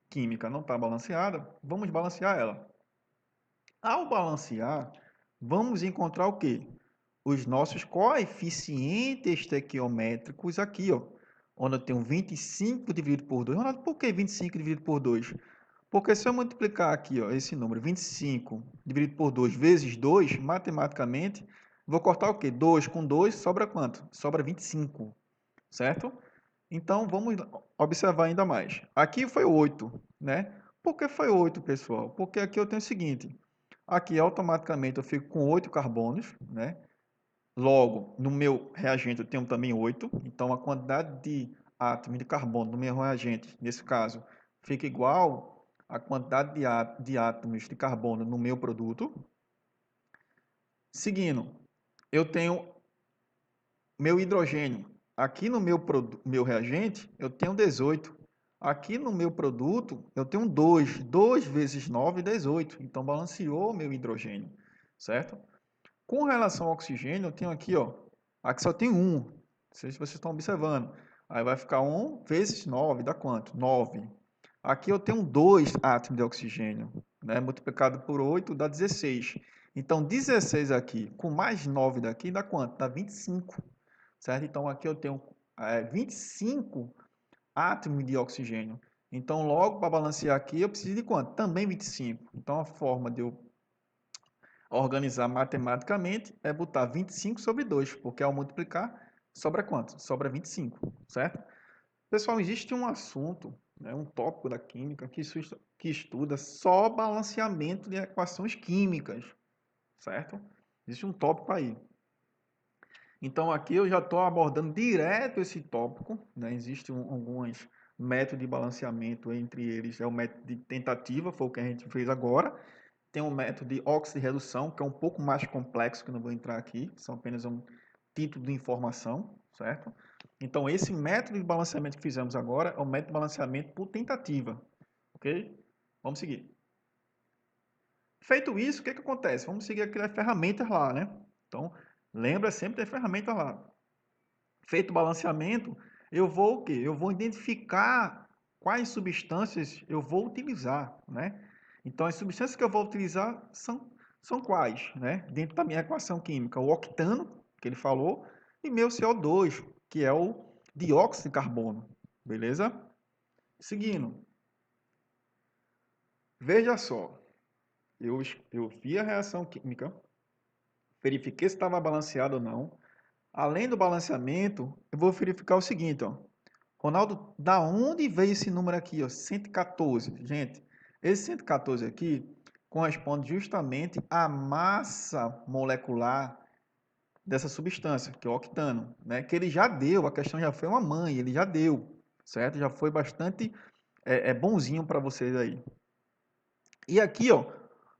química não está balanceada, vamos balancear ela. Ao balancear, vamos encontrar o quê? Os nossos coeficientes estequiométricos aqui, ó. Onde eu tenho 25 dividido por 2. Ronaldo, por que 25 dividido por 2? Porque se eu multiplicar aqui, ó, esse número, 25 dividido por 2 vezes 2, matematicamente, vou cortar o quê? 2 com 2 sobra quanto? Sobra 25, certo? Então, vamos observar ainda mais. Aqui foi 8, né? Por que foi 8, pessoal? Porque aqui eu tenho o seguinte. Aqui, automaticamente, eu fico com 8 carbonos, né? Logo, no meu reagente eu tenho também 8. Então, a quantidade de átomos de carbono no meu reagente, nesse caso, fica igual à quantidade de átomos de carbono no meu produto. Seguindo, eu tenho meu hidrogênio. Aqui no meu reagente, eu tenho 18. Aqui no meu produto, eu tenho 2. 2 vezes 9, 18. Então, balanceou meu hidrogênio, certo? Com relação ao oxigênio, eu tenho aqui, ó, aqui só tem 1. Não sei se vocês estão observando. Aí vai ficar 1 vezes 9, dá quanto? 9. Aqui eu tenho 2 átomos de oxigênio, né? Multiplicado por 8 dá 16. Então, 16 aqui com mais 9 daqui dá quanto? Dá 25, certo? Então, aqui eu tenho 25 átomos de oxigênio. Então, logo, para balancear aqui, eu preciso de quanto? Também 25. Então, a forma de eu organizar matematicamente é botar 25 sobre 2, porque ao multiplicar, sobra quanto? Sobra 25, certo? Pessoal, existe um assunto, né, um tópico da química que estuda só balanceamento de equações químicas, certo? Existe um tópico aí. Então, aqui eu já estou abordando direto esse tópico, né? Existem alguns métodos de balanceamento, entre eles é o método de tentativa, foi o que a gente fez agora. Tem um método de oxirredução, que é um pouco mais complexo, que eu não vou entrar aqui, são apenas um título de informação, certo? Então, esse método de balanceamento que fizemos agora é o método de balanceamento por tentativa, ok? Vamos seguir. Feito isso, o que acontece? Vamos seguir aquelas ferramentas lá, né? Então, lembra sempre das ferramentas lá. Feito o balanceamento, eu vou o quê? Eu vou identificar quais substâncias eu vou utilizar, né? Então, as substâncias que eu vou utilizar são quais, né? Dentro da minha equação química, o octano, que ele falou, e meu CO2, que é o dióxido de carbono, beleza? Seguindo, veja só, eu vi a reação química, verifiquei se estava balanceado ou não. Além do balanceamento, eu vou verificar o seguinte, ó. Ronaldo, da onde veio esse número aqui, ó? 114. Gente, esse 114 aqui corresponde justamente à massa molecular dessa substância, que é o octano, né? Que ele já deu, a questão já foi uma mãe, ele já deu, certo? Já foi bastante bonzinho para vocês aí. E aqui, ó,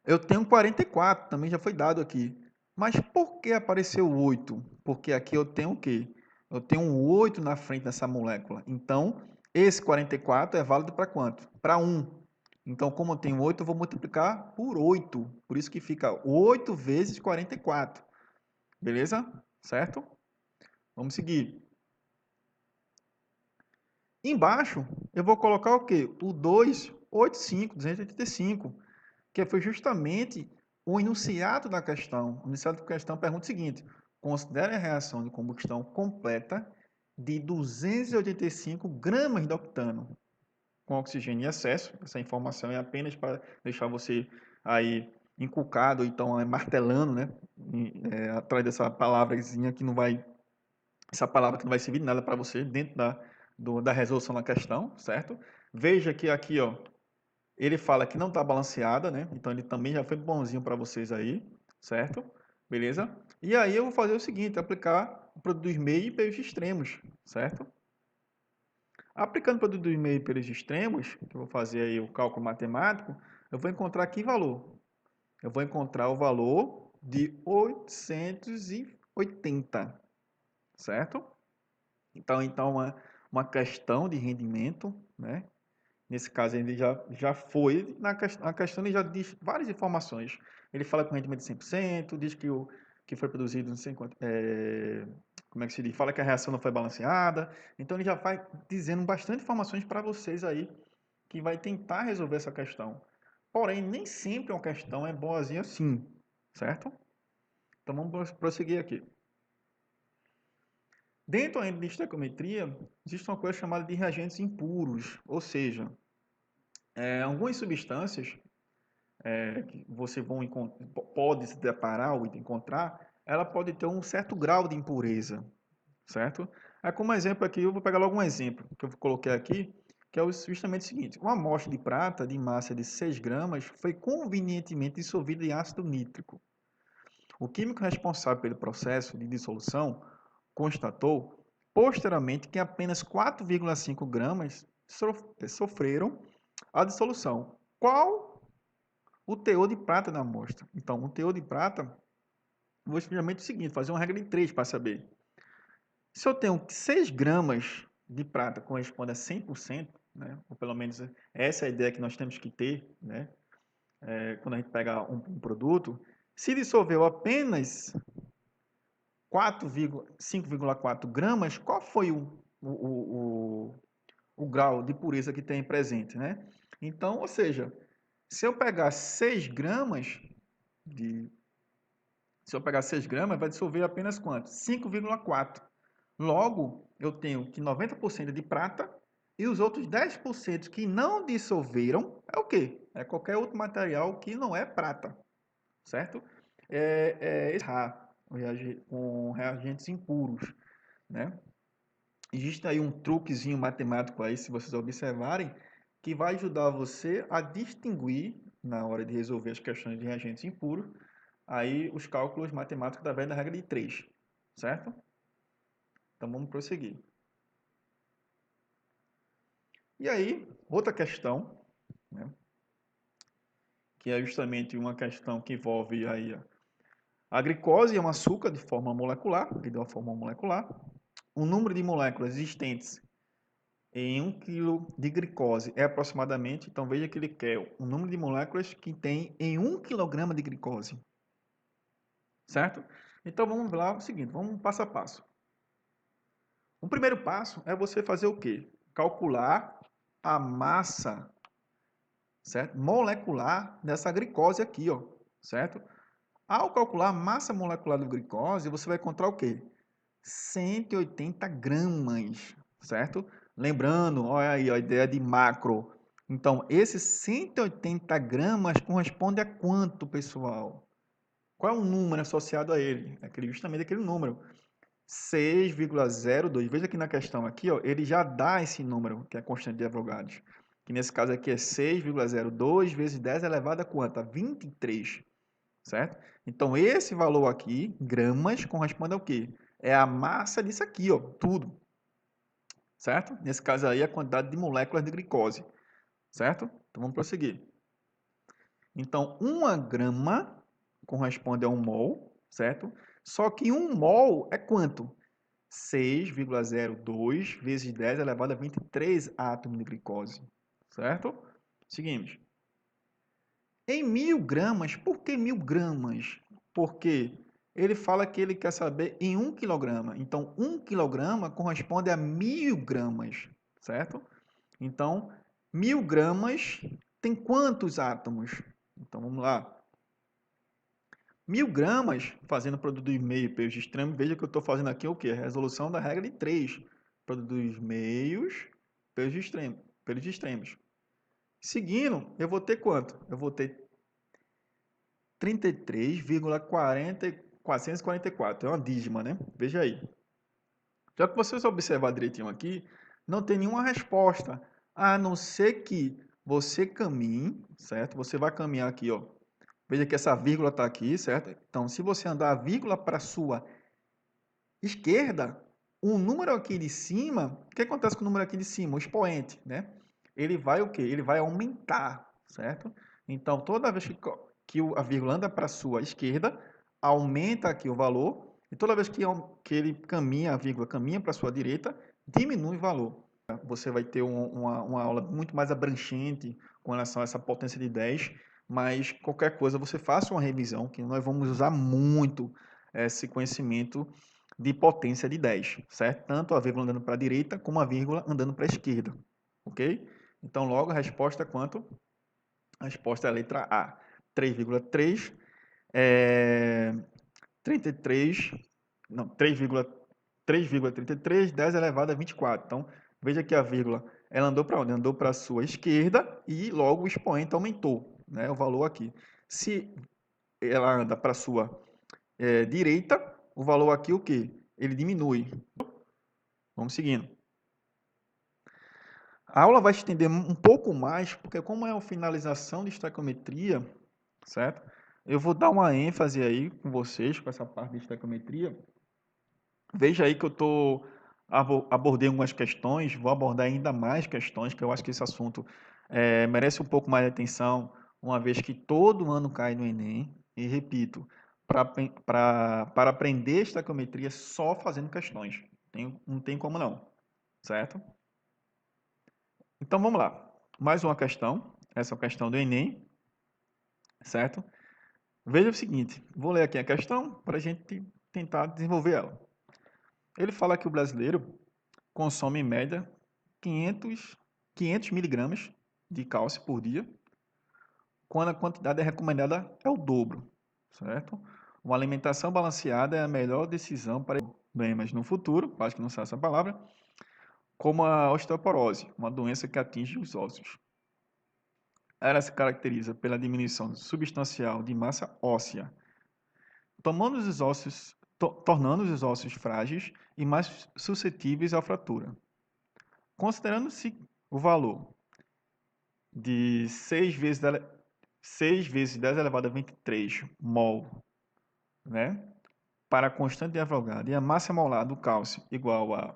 eu tenho 44, também já foi dado aqui. Mas por que apareceu 8? Porque aqui eu tenho o quê? Eu tenho um 8 na frente dessa molécula. Então, esse 44 é válido para quanto? Para 1. Então, como eu tenho 8, eu vou multiplicar por 8. Por isso que fica 8 vezes 44. Beleza? Certo? Vamos seguir. Embaixo, eu vou colocar o quê? O 285, que foi justamente o enunciado da questão. O enunciado da questão pergunta o seguinte: considere a reação de combustão completa de 285 gramas de octano com oxigênio em excesso. Essa informação é apenas para deixar você aí encucado, então martelando, né? Atrás dessa palavrazinha que não vai, essa palavra que não vai servir de nada para você dentro da resolução da questão, certo? Veja que aqui, ó, ele fala que não está balanceada, né? Então ele também já foi bonzinho para vocês aí, certo? Beleza? E aí eu vou fazer o seguinte, aplicar o produto dos meios e pelos extremos, certo? Aplicando o produto dos meios e pelos extremos, que eu vou fazer aí o cálculo matemático, eu vou encontrar aqui valor. Eu vou encontrar o valor de 880, certo? Então uma questão de rendimento, né? Nesse caso, ele já foi, na questão ele já diz várias informações. Ele fala com rendimento de 100%, diz que foi produzido não sei quanto, como é que se diz? Fala que a reação não foi balanceada. Então, ele já vai dizendo bastante informações para vocês aí, que vai tentar resolver essa questão. Porém, nem sempre uma questão é boazinha assim, certo? Então, vamos prosseguir aqui. Dentro ainda de estequiometria, existe uma coisa chamada de reagentes impuros, ou seja, algumas substâncias que você pode se deparar ou encontrar, ela pode ter um certo grau de impureza, certo? Como exemplo aqui, eu vou pegar logo um exemplo que eu coloquei aqui, que é justamente o seguinte: uma amostra de prata de massa de 6 gramas foi convenientemente dissolvida em ácido nítrico. O químico responsável pelo processo de dissolução constatou posteriormente que apenas 4,5 gramas sofreram a dissolução. Qual o teor de prata da amostra? Então, o teor de prata, eu vou simplesmente o seguinte, fazer uma regra de 3 para saber. Se eu tenho 6 gramas de prata corresponde a 100%, né? Ou pelo menos essa é a ideia que nós temos que ter, né? Quando a gente pega um produto, se dissolveu apenas 5,4 gramas, qual foi o grau de pureza que tem presente, né? Então, ou seja, se eu pegar 6 gramas de Se eu pegar 6 gramas, vai dissolver apenas quanto? 5,4. Logo, eu tenho que 90% é de prata e os outros 10% que não dissolveram é o quê? É qualquer outro material que não é prata, certo? Com reagentes impuros, né? Existe aí um truquezinho matemático aí, se vocês observarem, que vai ajudar você a distinguir, na hora de resolver as questões de reagentes impuros, aí os cálculos matemáticos através da regra de 3, certo? Então vamos prosseguir. E aí, outra questão, né, que é justamente uma questão que envolve aí a glicose, é um açúcar de forma molecular, de uma forma molecular. O número de moléculas existentes em 1 kg de glicose é aproximadamente, então veja que ele quer o número de moléculas que tem em 1 kg de glicose, certo? Então vamos lá, o seguinte, vamos passo a passo. O primeiro passo é você fazer o quê? Calcular a massa, certo? Molecular dessa glicose aqui, ó, certo? Ao calcular a massa molecular da glicose, você vai encontrar o quê? 180 gramas, certo? Lembrando, olha aí a ideia de macro. Então, esses 180 gramas corresponde a quanto, pessoal? Qual é o número associado a ele? Justamente aquele número. 6,02. Veja aqui na questão aqui, ó, ele já dá esse número, que é a constante de Avogadro. Que nesse caso aqui é 6,02 vezes 10 elevado a quanto? A 23, certo? Então, esse valor aqui, gramas, corresponde ao quê? É a massa disso aqui, ó, tudo, certo? Nesse caso aí, a quantidade de moléculas de glicose, certo? Então, vamos prosseguir. Então, 1 grama corresponde a 1 mol, certo? Só que 1 mol é quanto? 6,02 vezes 10 elevado a 23 átomos de glicose, certo? Seguimos. Em 1000 gramas, por que 1000 gramas? Porque ele fala que ele quer saber em 1 quilograma. Então, 1 quilograma corresponde a 1000 gramas, certo? Então, 1000 gramas tem quantos átomos? Então, vamos lá. 1000 gramas, fazendo produto dos meios pelos extremos, veja que eu estou fazendo aqui o quê? A resolução da regra de 3. Produto dos meios pelos extremos. Seguindo, eu vou ter quanto? Eu vou ter 33,444. É uma dízima, né? Veja aí. Já que vocês observar direitinho aqui, não tem nenhuma resposta, a não ser que você caminhe, certo? Você vai caminhar aqui, ó. Veja que essa vírgula está aqui, certo? Então, se você andar a vírgula para a sua esquerda, o número aqui de cima, o que acontece com o número aqui de cima? O expoente, né? Ele vai o quê? Ele vai aumentar, certo? Então, toda vez que a vírgula anda para a sua esquerda, aumenta aqui o valor, e toda vez que ele caminha, a vírgula caminha para a sua direita, diminui o valor. Você vai ter uma aula muito mais abrangente com relação a essa potência de 10, mas qualquer coisa você faça uma revisão, que nós vamos usar muito esse conhecimento de potência de 10, certo? Tanto a vírgula andando para a direita, como a vírgula andando para a esquerda, ok? Então, logo, a resposta é quanto? A resposta é a letra A, 3,3, 33, não, 3,33, 10 elevado a 24. Então, veja que a vírgula, ela andou para onde? Andou para a sua esquerda e logo o expoente aumentou, né, o valor aqui. Se ela anda para a sua direita, o valor aqui o quê? Ele diminui. Vamos seguindo. A aula vai estender um pouco mais, porque como é a finalização de estequiometria, certo? Eu vou dar uma ênfase aí com vocês, com essa parte de estequiometria. Veja aí que abordei algumas questões, vou abordar ainda mais questões, que eu acho que esse assunto merece um pouco mais de atenção, uma vez que todo ano cai no Enem. E repito, para aprender estequiometria só fazendo questões. Não tem como não, certo? Então vamos lá. Mais uma questão. Essa é a questão do Enem, certo? Veja o seguinte, vou ler aqui a questão para a gente tentar desenvolver ela. Ele fala que o brasileiro consome em média 500 miligramas de cálcio por dia, quando a quantidade recomendada é o dobro, certo? Uma alimentação balanceada é a melhor decisão para problemas no futuro, acho que não sei essa palavra, como a osteoporose, uma doença que atinge os ossos. Ela se caracteriza pela diminuição substancial de massa óssea, tornando os ossos frágeis e mais suscetíveis à fratura. Considerando-se o valor de 6 vezes 10 elevado a 23 mol, né, para a constante de Avogadro e a massa molar do cálcio igual a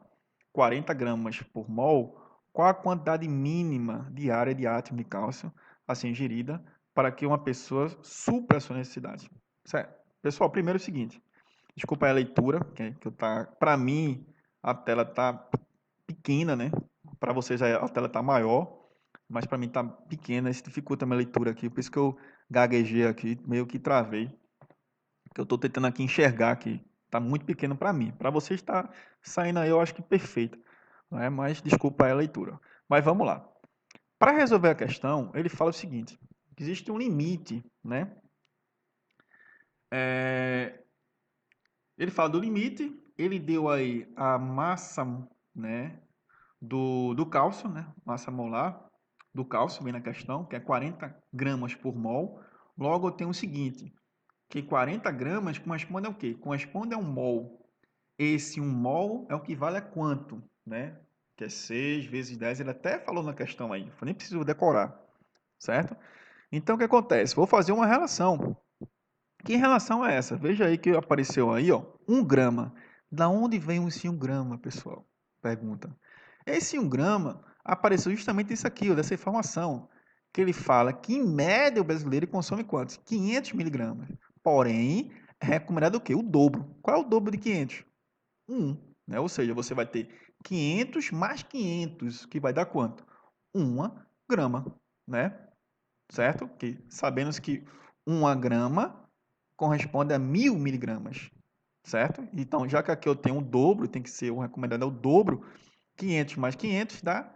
40 gramas por mol, qual a quantidade mínima diária de átomo de cálcio a ser ingerida para que uma pessoa supra a sua necessidade? Certo? Pessoal, primeiro é o seguinte, desculpa a leitura, que para mim a tela tá pequena, né? Para vocês a tela tá maior, mas para mim tá pequena, isso dificulta a minha leitura aqui, por isso que eu gaguejei aqui, meio que travei, que eu estou tentando aqui enxergar aqui. Tá muito pequeno para mim. Para vocês está saindo aí, eu acho que perfeito, né? Mas desculpa aí a leitura. Mas vamos lá. Para resolver a questão, ele fala o seguinte: existe um limite, né? Ele fala do limite, ele deu aí a massa, né, do cálcio, né, massa molar do cálcio, vem na questão, que é 40 gramas por mol. Logo, eu tenho o seguinte, que 40 gramas corresponde ao quê? Corresponde a um mol. Esse 1 mol é o que vale a quanto, né? Que é 6 vezes 10, ele até falou na questão aí, eu nem preciso decorar, certo? Então, o que acontece? Vou fazer uma relação. Que relação é essa? Veja aí que apareceu aí, ó, 1 grama. Da onde vem esse 1 grama, pessoal? Pergunta. Esse 1 grama apareceu justamente isso aqui, ó, dessa informação, que ele fala que, em média, o brasileiro consome quantos? 500 miligramas. Porém, é recomendado o quê? O dobro. Qual é o dobro de 500? 1, né? Ou seja, você vai ter 500 mais 500, que vai dar quanto? 1 grama, né? Certo? Que sabemos que 1 grama corresponde a 1000 miligramas, certo? Então, já que aqui eu tenho o dobro, tem que ser o recomendado é o dobro, 500 mais 500 dá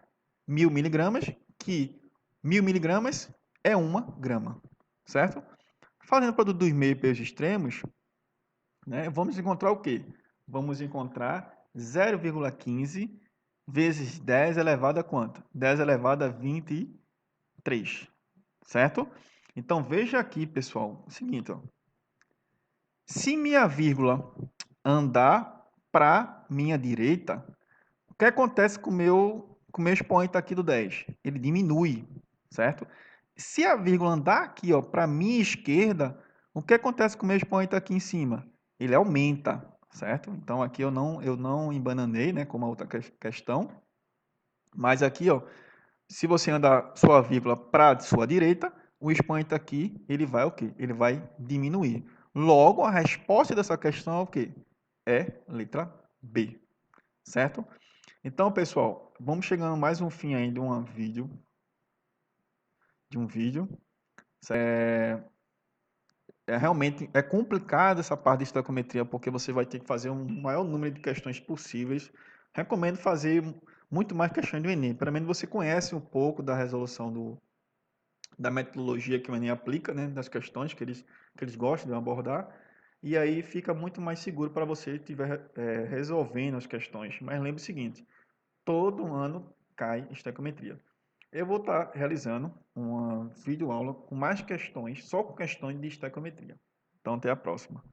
1000 miligramas, que 1000 miligramas é 1 grama, certo? Fazendo o produto dos meios pelos extremos, né, vamos encontrar o quê? Vamos encontrar 0,15 vezes 10 elevado a quanto? 10 elevado a 23, certo? Então, veja aqui, pessoal, o seguinte, ó. Se minha vírgula andar para minha direita, o que acontece com o meu expoente aqui do 10? Ele diminui, certo? Se a vírgula andar aqui para minha esquerda, o que acontece com o meu expoente aqui em cima? Ele aumenta, certo? Então aqui eu não embananei, né, como a outra questão, mas aqui, ó, se você andar sua vírgula para sua direita, o expoente aqui, ele vai o quê? Ele vai diminuir. Logo, a resposta dessa questão é o quê? É letra B, certo? Então, pessoal, vamos chegando mais um fim aí de um vídeo. Realmente é complicado essa parte de estequiometria, porque você vai ter que fazer um maior número de questões possíveis. Recomendo fazer muito mais questões do Enem. Pelo menos você conhece um pouco da resolução da metodologia que o Enem aplica, né, das questões que eles gostam de abordar, e aí fica muito mais seguro para você estiver resolvendo as questões. Mas lembre o seguinte, todo ano cai estequiometria. Eu vou estar realizando uma videoaula com mais questões, só com questões de estequiometria. Então, até a próxima.